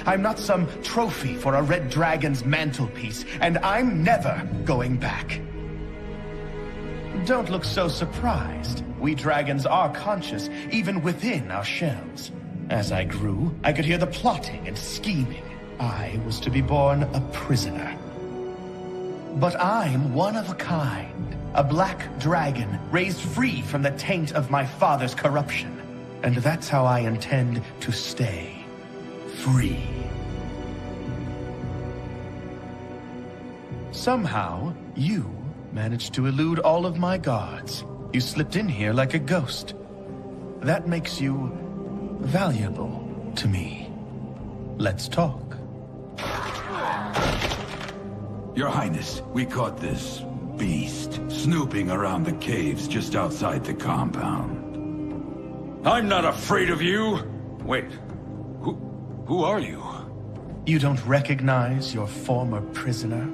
Speaker 19: I'm not some trophy for a red dragon's mantelpiece, and I'm never going back. Don't look so surprised. We dragons are conscious, even within our shells. As I grew, I could hear the plotting and scheming. I was to be born a prisoner. But I'm one of a kind. A black dragon raised free from the taint of my father's corruption. And that's how I intend to stay. Free. Somehow, you managed to elude all of my guards. You slipped in here like a ghost. That makes you valuable to me. Let's talk.
Speaker 5: Your Highness, we caught this beast snooping around the caves just outside the compound. I'm not afraid of you! Wait, who are you?
Speaker 19: You don't recognize your former prisoner?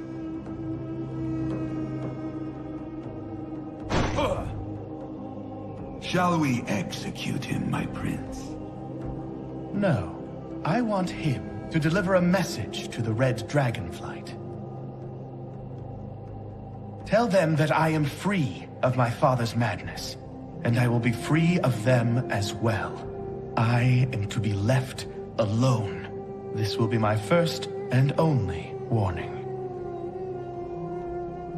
Speaker 5: Shall we execute him, my prince?
Speaker 19: No. I want him to deliver a message to the Red Dragonflight. Tell them that I am free of my father's madness, and I will be free of them as well. I am to be left alone. This will be my first and only warning.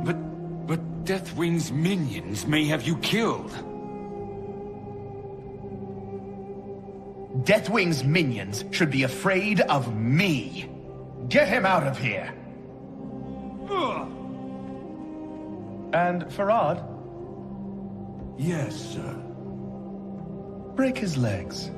Speaker 5: But Deathwing's minions may have you killed.
Speaker 19: Deathwing's minions should be afraid of me. Get him out of here. And Farad, Yes, sir. Break his legs.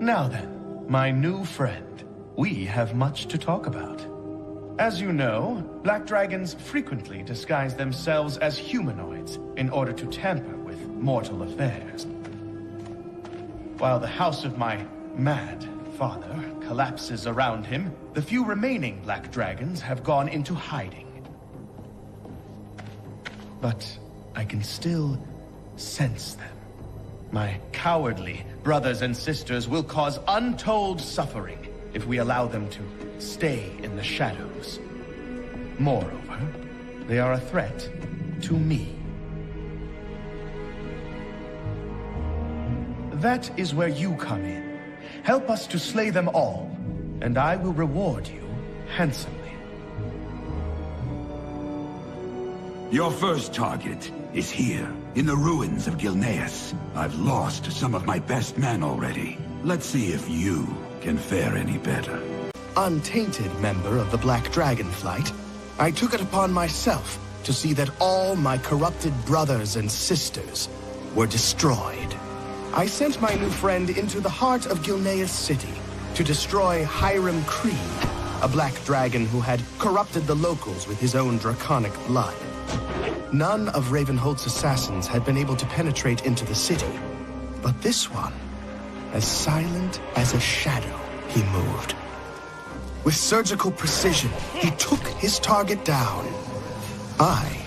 Speaker 19: Now then, my new friend, we have much to talk about. As you know, black dragons frequently disguise themselves as humanoids in order to tamper with mortal affairs. While the house of my mad father collapses around him, the few remaining black dragons have gone into hiding. But I can still sense them. My cowardly brothers and sisters will cause untold suffering if we allow them to stay in the shadows. Moreover, they are a threat to me. That is where you come in. Help us to slay them all, and I will reward you handsomely.
Speaker 5: Your first target is here, in the ruins of Gilneas. I've lost some of my best men already. Let's see if you can fare any better.
Speaker 18: Untainted member of the Black Dragon Flight, I took it upon myself to see that all my corrupted brothers and sisters were destroyed. I sent my new friend into the heart of Gilneas City to destroy Hiram Creed, a black dragon who had corrupted the locals with his own draconic blood. None of Ravenholt's assassins had been able to penetrate into the city, but this one, as silent as a shadow, he moved. With surgical precision, he took his target down. I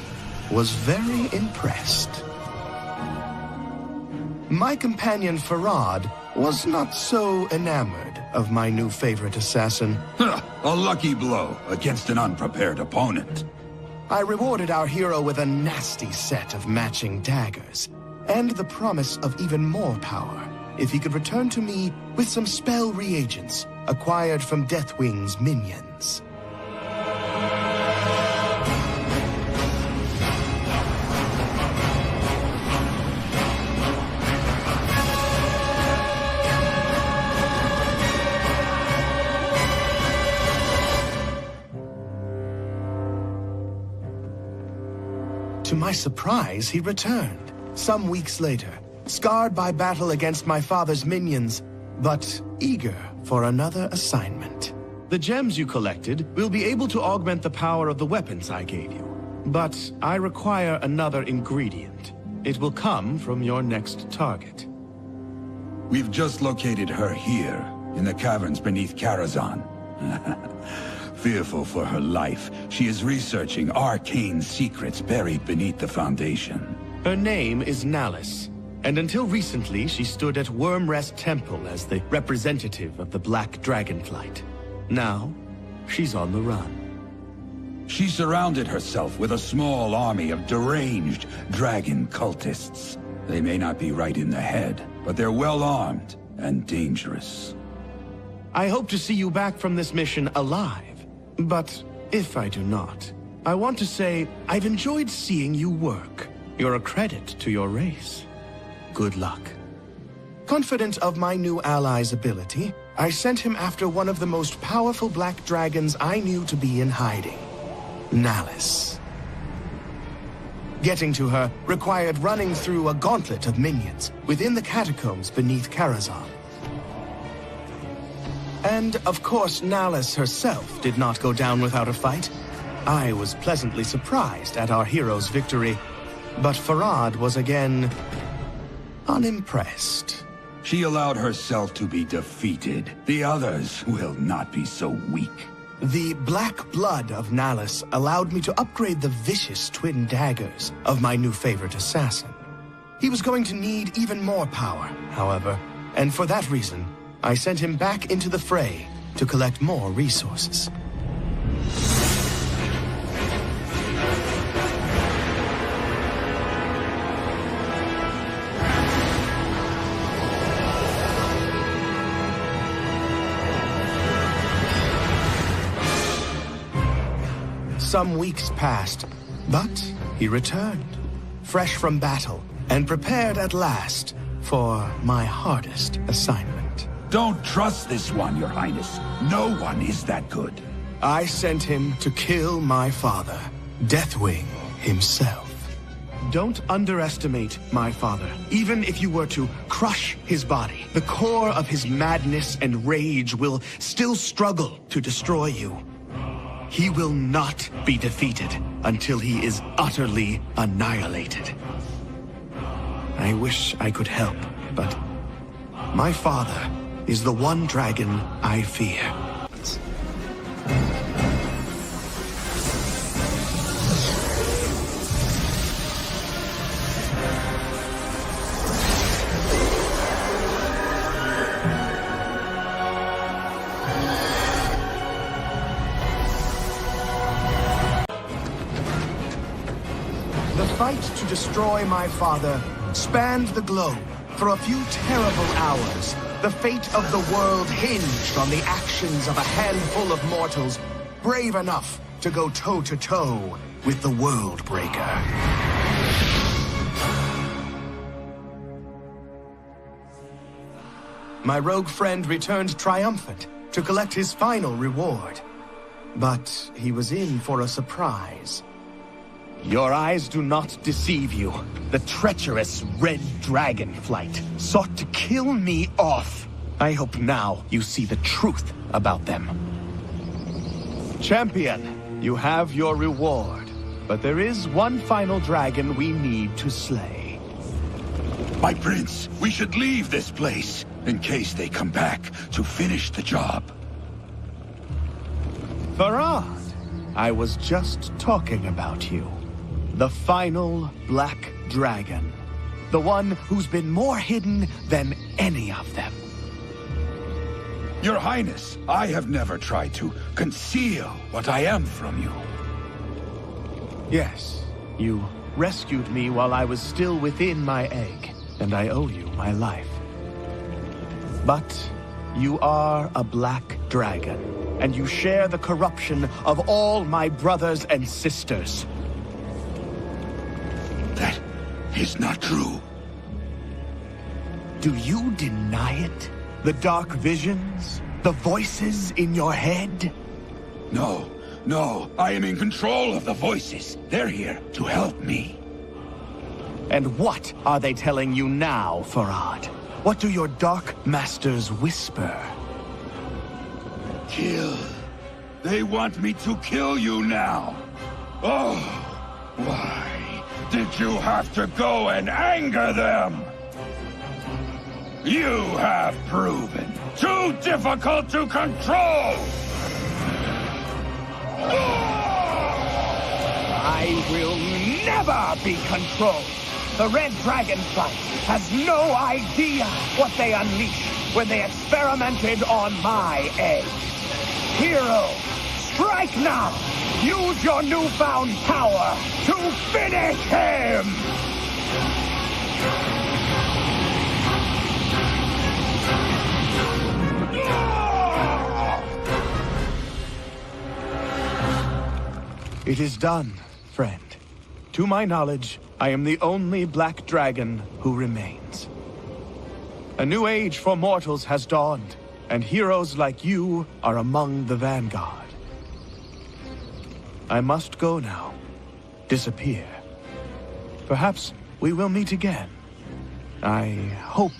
Speaker 18: was very impressed. My companion Farad was not so enamored of my new favorite assassin.
Speaker 5: A lucky blow against an unprepared opponent.
Speaker 18: I rewarded our hero with a nasty set of matching daggers, and the promise of even more power if he could return to me with some spell reagents acquired from Deathwing's minions. To my surprise, he returned, some weeks later, scarred by battle against my father's minions, but eager for another assignment. The gems you collected will be able to augment the power of the weapons I gave you, but I require another ingredient. It will come from your next target.
Speaker 5: We've just located her here, in the caverns beneath Karazhan. Fearful for her life, she is researching arcane secrets buried beneath the Foundation.
Speaker 18: Her name is Nallis, and until recently she stood at Wormrest Temple as the representative of the Black Dragon Flight. Now, she's on the run.
Speaker 5: She surrounded herself with a small army of deranged dragon cultists. They may not be right in the head, but they're well armed and dangerous.
Speaker 18: I hope to see you back from this mission alive. But if I do not, I want to say I've enjoyed seeing you work. You're a credit to your race. Good luck. Confident of my new ally's ability, I sent him after one of the most powerful black dragons I knew to be in hiding, Nallis. Getting to her required running through a gauntlet of minions within the catacombs beneath Karazhan. And, of course, Nallis herself did not go down without a fight. I was pleasantly surprised at our hero's victory, but Farad was again unimpressed.
Speaker 5: She allowed herself to be defeated. The others will not be so weak.
Speaker 18: The black blood of Nallis allowed me to upgrade the vicious twin daggers of my new favorite assassin. He was going to need even more power, however, and for that reason, I sent him back into the fray to collect more resources. Some weeks passed, but he returned, fresh from battle, and prepared at last for my hardest assignment.
Speaker 8: Don't trust this one, Your Highness. No one is that good.
Speaker 18: I sent him to kill my father, Deathwing himself. Don't underestimate my father. Even if you were to crush his body, the core of his madness and rage will still struggle to destroy you. He will not be defeated until he is utterly annihilated. I wish I could help, but my father is the one dragon I fear. The fight to destroy my father spanned the globe. For a few terrible hours, the fate of the world hinged on the actions of a handful of mortals brave enough to go toe-to-toe with the World Breaker. My rogue friend returned triumphant to collect his final reward. But he was in for a surprise. Your eyes do not deceive you. The treacherous Red Dragonflight sought to kill me off. I hope now you see the truth about them. Champion, you have your reward. But there is one final dragon we need to slay.
Speaker 8: My prince, we should leave this place in case they come back to finish the job.
Speaker 18: Farad, I was just talking about you. The final Black Dragon. The one who's been more hidden than any of them.
Speaker 8: Your Highness, I have never tried to conceal what I am from you.
Speaker 18: Yes, you rescued me while I was still within my egg, and I owe you my life. But you are a Black Dragon, and you share the corruption of all my brothers and sisters.
Speaker 8: That is not true.
Speaker 18: Do you deny it? The dark visions? The voices in your head?
Speaker 8: No, I am in control of the voices. They're here to help me.
Speaker 18: And what are they telling you now, Farad? What do your dark masters whisper?
Speaker 8: Kill. They want me to kill you now. Oh, why did you have to go and anger them? You have proven too difficult to control!
Speaker 19: I will never be controlled! The Red Dragonflight has no idea what they unleashed when they experimented on my egg. Hero, strike now! Use your newfound power to finish him!
Speaker 18: It is done, friend. To my knowledge, I am the only Black Dragon who remains. A new age for mortals has dawned, and heroes like you are among the vanguard. I must go now. Disappear. Perhaps we will meet again. I hope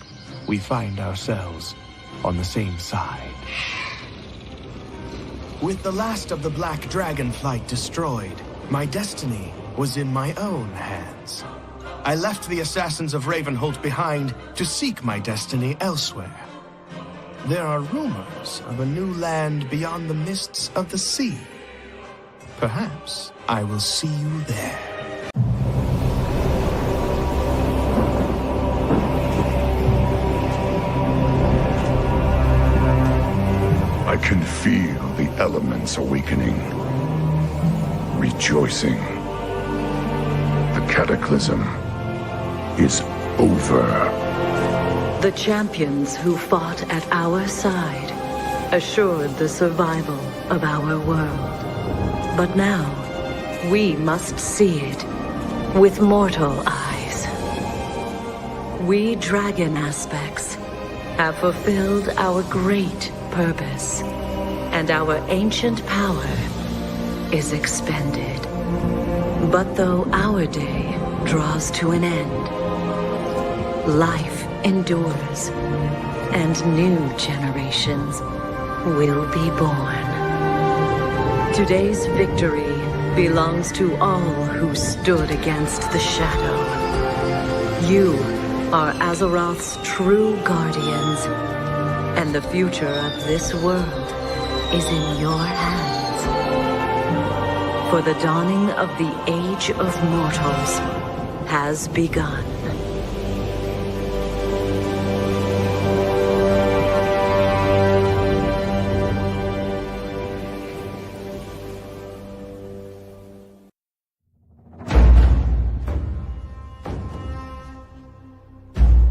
Speaker 18: we find ourselves on the same side. With the last of the Black Dragonflight destroyed, my destiny was in my own hands. I left the assassins of Ravenholt behind to seek my destiny elsewhere. There are rumors of a new land beyond the mists of the sea. Perhaps I will see you there.
Speaker 10: I can feel the elements awakening, rejoicing. The cataclysm is over.
Speaker 20: The champions who fought at our side assured the survival of our world. But now, we must see it with mortal eyes. We dragon aspects have fulfilled our great purpose, and our ancient power is expended. But though our day draws to an end, life endures, and new generations will be born. Today's victory belongs to all who stood against the shadow. You are Azeroth's true guardians, and the future of this world is in your hands. For the dawning of the Age of Mortals has begun.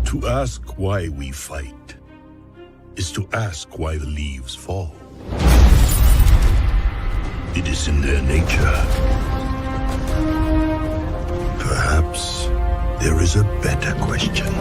Speaker 6: To ask why we fight is to ask why the leaves fall. It is in their nature. Perhaps there is a better question.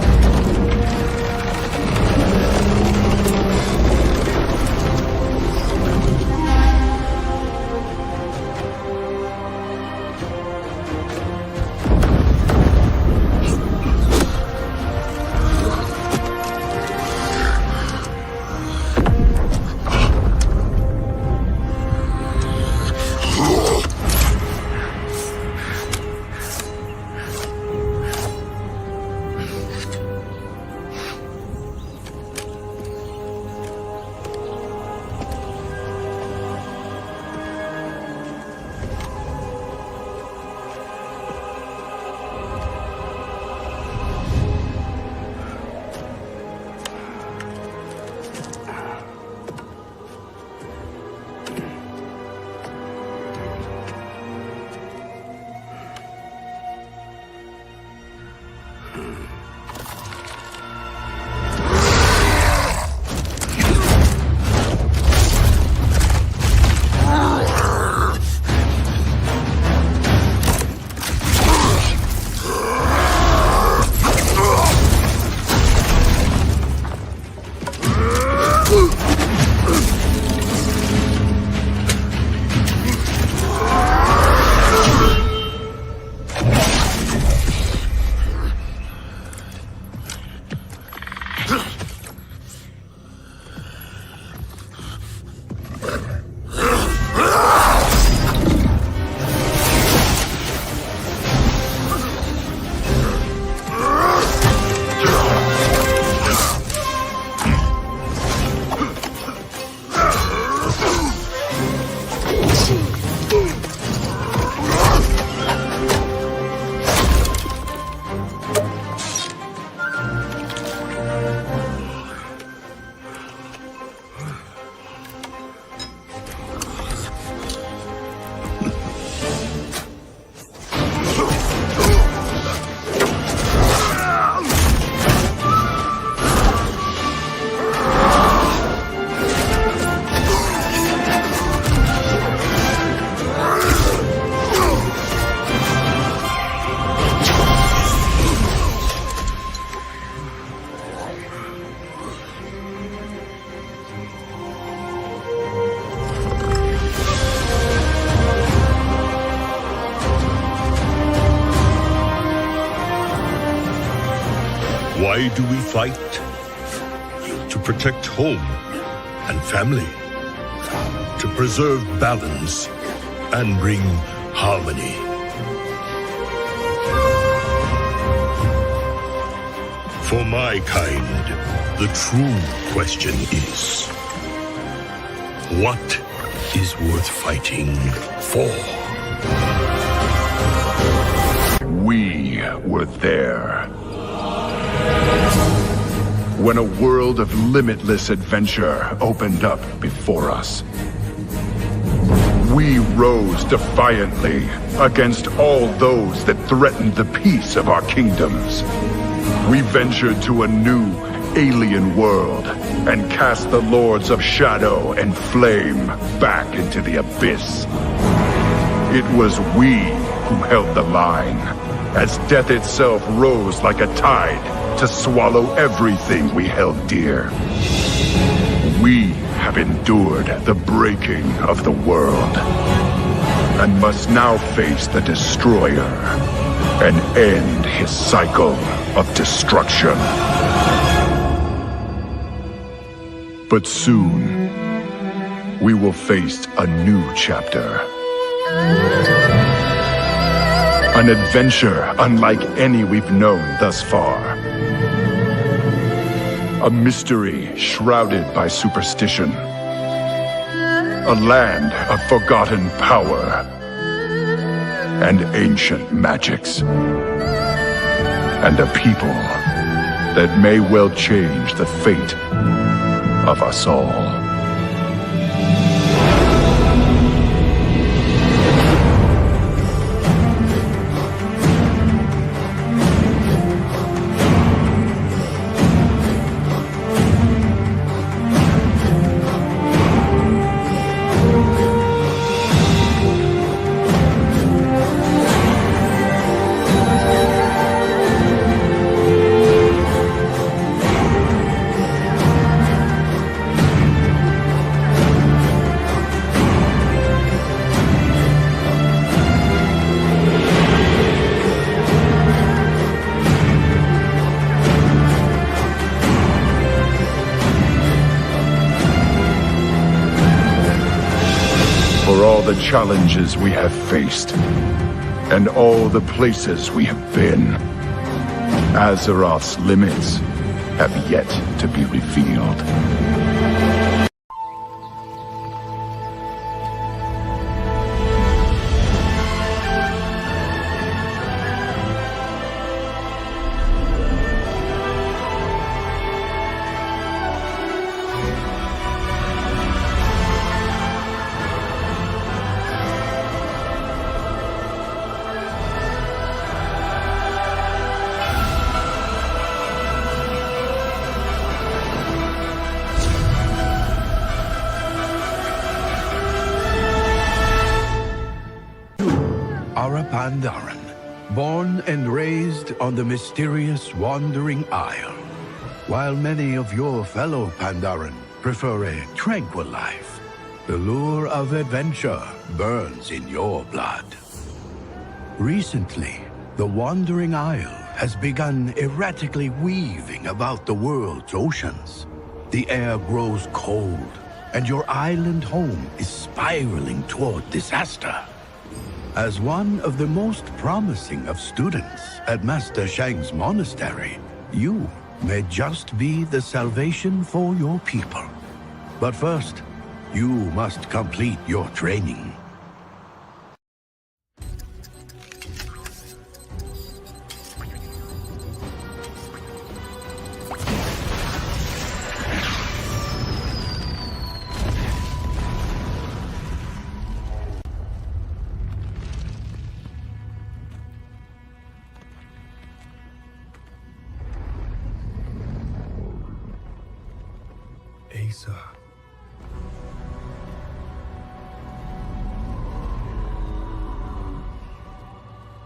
Speaker 6: Why do we fight? To protect home and family. To preserve balance and bring harmony. For my kind, the true question is, what is worth fighting for?
Speaker 8: We were there. When a world of limitless adventure opened up before us. We rose defiantly against all those that threatened the peace of our kingdoms. We ventured to a new, alien world and cast the Lords of Shadow and Flame back into the abyss. It was we who held the line, as death itself rose like a tide to swallow everything we held dear. We have endured the breaking of the world, and must now face the Destroyer and end his cycle of destruction. But soon, we will face a new chapter. An adventure unlike any we've known thus far. A mystery shrouded by superstition. A land of forgotten power and ancient magics. And a people that may well change the fate of us all. For all the challenges we have faced, and all the places we have been, Azeroth's limits have yet to be revealed.
Speaker 21: Pandaren, born and raised on the mysterious Wandering Isle. While many of your fellow Pandaren prefer a tranquil life, the lure of adventure burns in your blood. Recently, the Wandering Isle has begun erratically weaving about the world's oceans. The air grows cold, and your island home is spiraling toward disaster. As one of the most promising of students at Master Shang's monastery, you may just be the salvation for your people. But first, you must complete your training.
Speaker 3: Asa.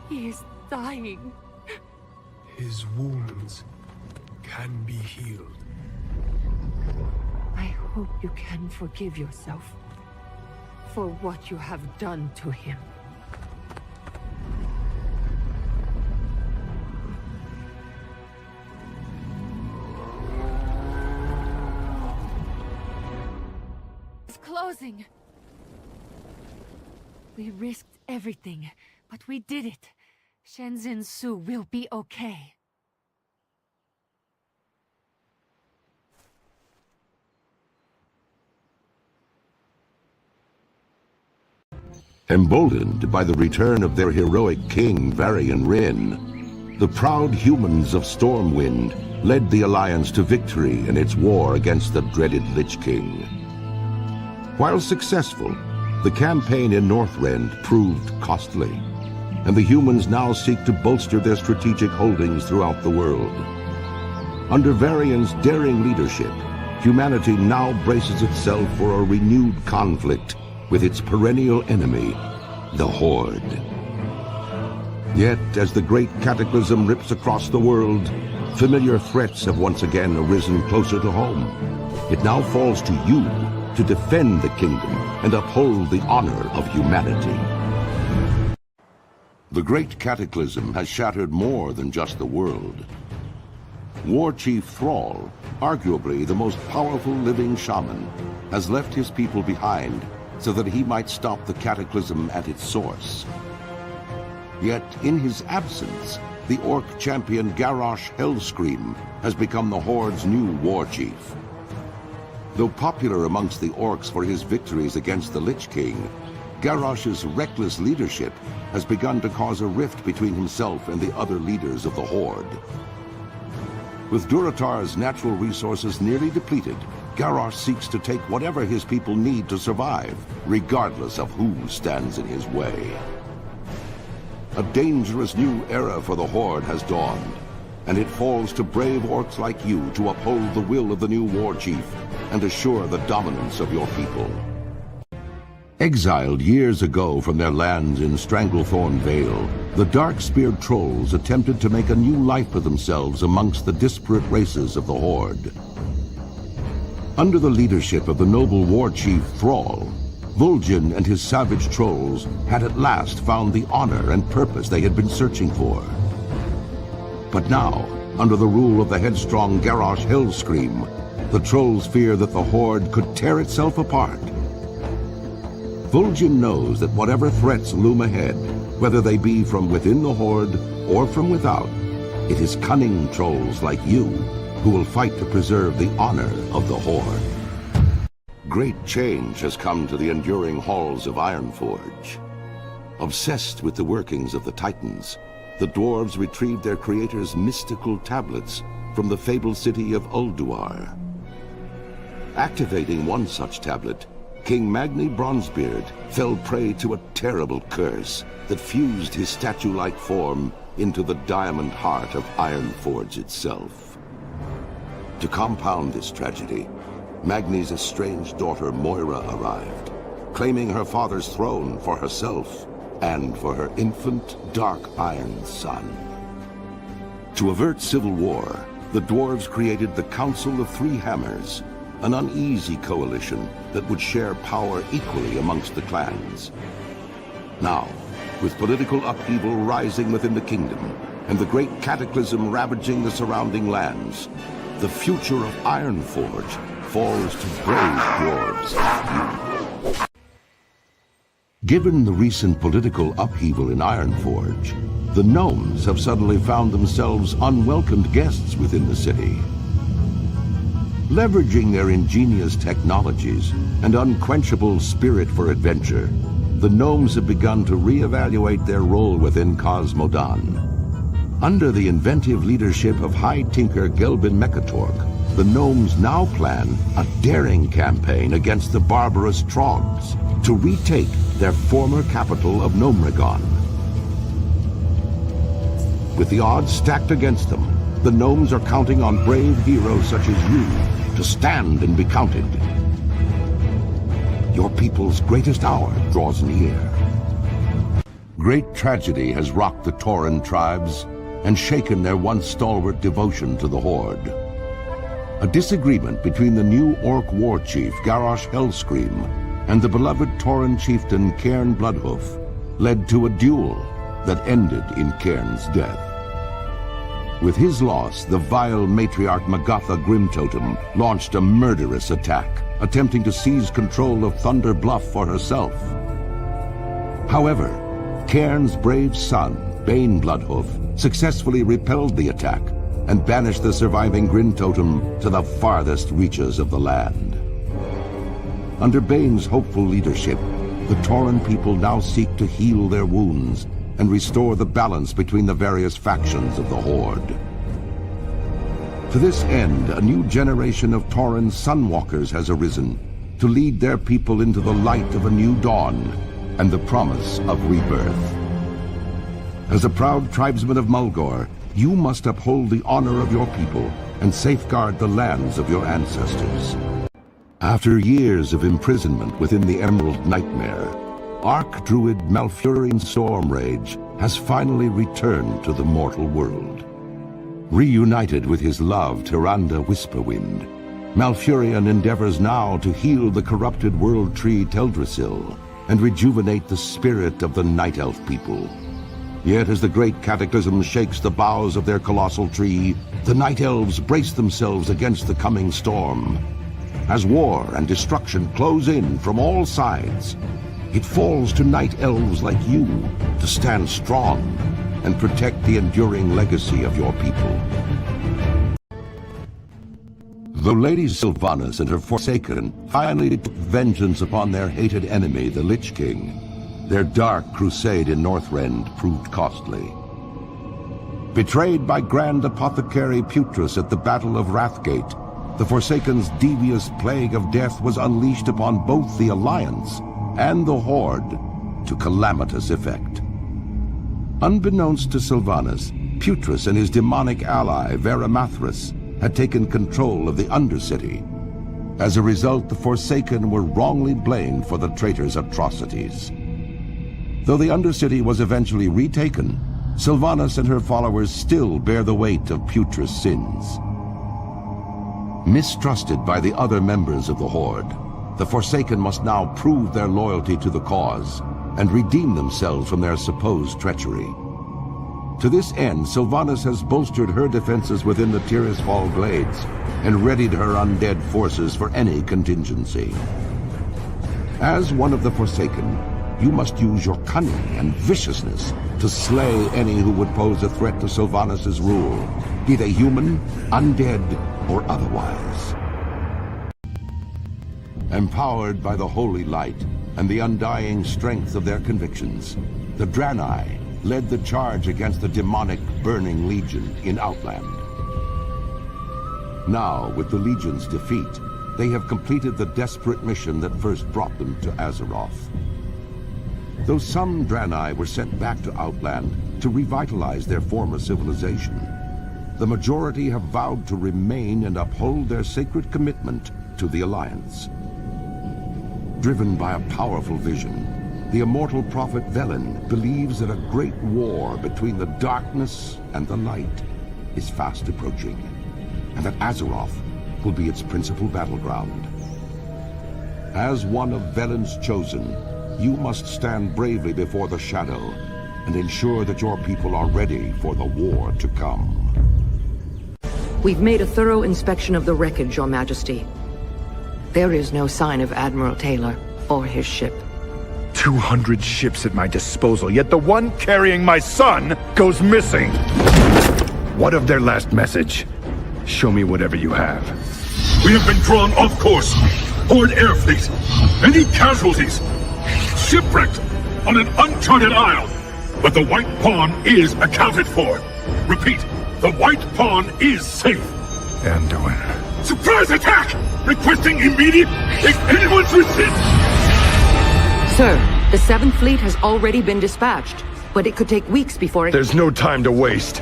Speaker 22: He is dying.
Speaker 3: His wounds can be healed.
Speaker 22: I hope you can forgive yourself for what you have done to him. It's closing. We risked everything, but we did it. Shenzhen Su will be okay.
Speaker 1: Emboldened by the return of their heroic king, Varian Wrynn, the proud humans of Stormwind led the Alliance to victory in its war against the dreaded Lich King. While successful, the campaign in Northrend proved costly, and the humans now seek to bolster their strategic holdings throughout the world. Under Varian's daring leadership, humanity now braces itself for a renewed conflict with its perennial enemy, the Horde. Yet, as the great cataclysm rips across the world, familiar threats have once again arisen closer to home. It now falls to you to defend the kingdom and uphold the honor of humanity. The great cataclysm has shattered more than just the world. War Chief Thrall, arguably the most powerful living shaman, has left his people behind so that he might stop the cataclysm at its source. Yet, in his absence, the Orc champion Garrosh Hellscream has become the Horde's new war chief. Though popular amongst the Orcs for his victories against the Lich King, Garrosh's reckless leadership has begun to cause a rift between himself and the other leaders of the Horde. With Durotar's natural resources nearly depleted, Garrosh seeks to take whatever his people need to survive, regardless of who stands in his way. A dangerous new era for the Horde has dawned, and it falls to brave Orcs like you to uphold the will of the new war chief and assure the dominance of your people. Exiled years ago from their lands in Stranglethorn Vale, the dark-speared trolls attempted to make a new life for themselves amongst the disparate races of the Horde. Under the leadership of the noble war chief Thrall, Vol'jin and his savage trolls had at last found the honor and purpose they had been searching for. But now, under the rule of the headstrong Garrosh Hellscream, the trolls fear that the Horde could tear itself apart. Vol'jin knows that whatever threats loom ahead, whether they be from within the Horde or from without, it is cunning trolls like you who will fight to preserve the honor of the Horde. Great change has come to the enduring halls of Ironforge. Obsessed with the workings of the Titans, the dwarves retrieved their creator's mystical tablets from the fabled city of Ulduar. Activating one such tablet, King Magni Bronzebeard fell prey to a terrible curse that fused his statue-like form into the diamond heart of Ironforge itself. To compound this tragedy, Magni's estranged daughter Moira arrived, claiming her father's throne for herself and for her infant Dark Iron son. To avert civil war, the dwarves created the Council of Three Hammers, an uneasy coalition that would share power equally amongst the clans. Now, with political upheaval rising within the kingdom and the great cataclysm ravaging the surrounding lands, the future of Ironforge falls to brave dwarves like you. Given the recent political upheaval in Ironforge, the gnomes have suddenly found themselves unwelcomed guests within the city. Leveraging their ingenious technologies and unquenchable spirit for adventure, the gnomes have begun to reevaluate their role within Cosmodan. Under the inventive leadership of High Tinker Gelbin Mechatork, the gnomes now plan a daring campaign against the barbarous Trogs to retake their former capital of Gnomregon. With the odds stacked against them, the gnomes are counting on brave heroes such as you to stand and be counted. Your people's greatest hour draws near. Great tragedy has rocked the Tauren tribes and shaken their once stalwart devotion to the Horde. A disagreement between the new Orc war chief Garrosh Hellscream and the beloved Tauren chieftain Cairn Bloodhoof led to a duel that ended in Cairn's death. With his loss, the vile matriarch Magatha Grimtotem launched a murderous attack, attempting to seize control of Thunder Bluff for herself. However, Cairn's brave son, Bane Bloodhoof, successfully repelled the attack and banished the surviving Grimtotem to the farthest reaches of the land. Under Bane's hopeful leadership, the Tauren people now seek to heal their wounds and restore the balance between the various factions of the Horde. To this end, a new generation of Tauren Sunwalkers has arisen to lead their people into the light of a new dawn and the promise of rebirth. As a proud tribesman of Mulgore, you must uphold the honor of your people and safeguard the lands of your ancestors. After years of imprisonment within the Emerald Nightmare, Archdruid Malfurion Stormrage has finally returned to the mortal world. Reunited with his love, Tyrande Whisperwind, Malfurion endeavors now to heal the corrupted world tree Teldrassil and rejuvenate the spirit of the Night Elf people. Yet as the great cataclysm shakes the boughs of their colossal tree, the Night Elves brace themselves against the coming storm. As war and destruction close in from all sides, it falls to Night Elves like you to stand strong and protect the enduring legacy of your people. Though Lady Sylvanas and her Forsaken finally took vengeance upon their hated enemy, the Lich King, their dark crusade in Northrend proved costly. Betrayed by Grand Apothecary Putrus at the Battle of Wrathgate, the Forsaken's devious plague of death was unleashed upon both the Alliance and the Horde to calamitous effect. Unbeknownst to Sylvanas, Putrus and his demonic ally, Veramathras, had taken control of the Undercity. As a result, the Forsaken were wrongly blamed for the traitor's atrocities. Though the Undercity was eventually retaken, Sylvanas and her followers still bear the weight of Putrus' sins. Mistrusted by the other members of the Horde, the Forsaken must now prove their loyalty to the cause and redeem themselves from their supposed treachery. To this end, Sylvanas has bolstered her defenses within the Tirisfal Glades and readied her undead forces for any contingency. As one of the Forsaken, you must use your cunning and viciousness to slay any who would pose a threat to Sylvanas' rule, be they human, undead, or otherwise. Empowered by the holy light and the undying strength of their convictions, the Draenei led the charge against the demonic Burning Legion in Outland. Now, with the Legion's defeat, they have completed the desperate mission that first brought them to Azeroth. Though some Draenei were sent back to Outland to revitalize their former civilization, the majority have vowed to remain and uphold their sacred commitment to the Alliance. Driven by a powerful vision, the immortal prophet Velen believes that a great war between the darkness and the light is fast approaching, and that Azeroth will be its principal battleground. As one of Velen's chosen, you must stand bravely before the Shadow and ensure that your people are ready for the war to come.
Speaker 7: We've made a thorough inspection of the wreckage, Your Majesty. There is no sign of Admiral Taylor or his ship.
Speaker 10: 200 ships at my disposal, yet the one carrying my son goes missing. What of their last message? Show me whatever you have.
Speaker 6: We have been drawn off course. Horde air fleet. Many casualties. Shipwrecked on an uncharted isle. But the White Pawn is accounted for. Repeat, the White Pawn is safe.
Speaker 10: Anduin.
Speaker 6: Surprise attack! Requesting immediate... If anyone's resist...
Speaker 7: Sir, the 7th Fleet has already been dispatched, but it could take weeks before it...
Speaker 10: There's no time to waste.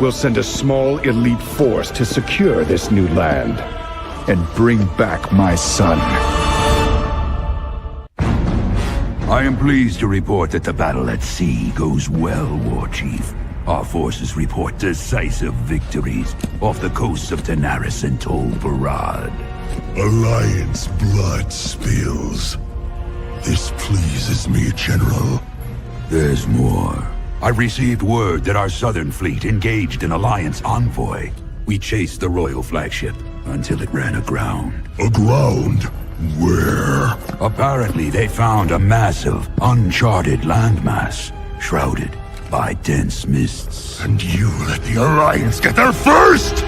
Speaker 10: We'll send a small elite force to secure this new land and bring back my son.
Speaker 11: I am pleased to report that the battle at sea goes well, War Chief. Our forces report decisive victories off the coasts of Daenerys and Tol Barad.
Speaker 6: Alliance blood spills. This pleases me, General.
Speaker 11: There's more. I received word that our southern fleet engaged an Alliance envoy. We chased the royal flagship until it ran aground.
Speaker 6: Aground? Where?
Speaker 11: Apparently they found a massive, uncharted landmass, shrouded by dense mists.
Speaker 6: And you let the Alliance get there first!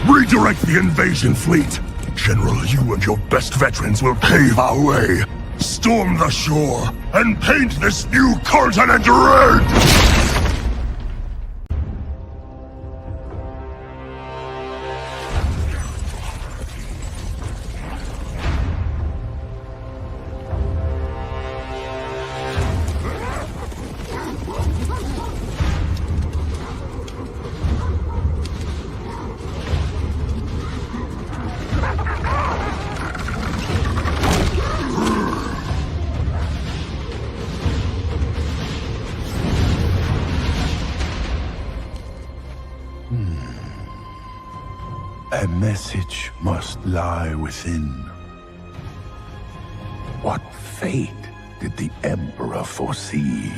Speaker 6: Redirect the invasion fleet! General, you and your best veterans will pave our way. Storm the shore, and paint this new continent red!
Speaker 21: message must lie within. What fate did the Emperor foresee?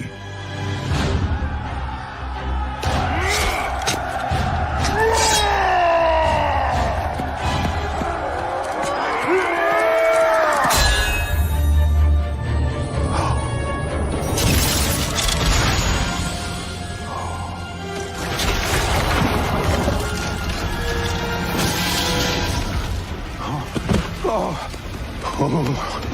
Speaker 6: Oh.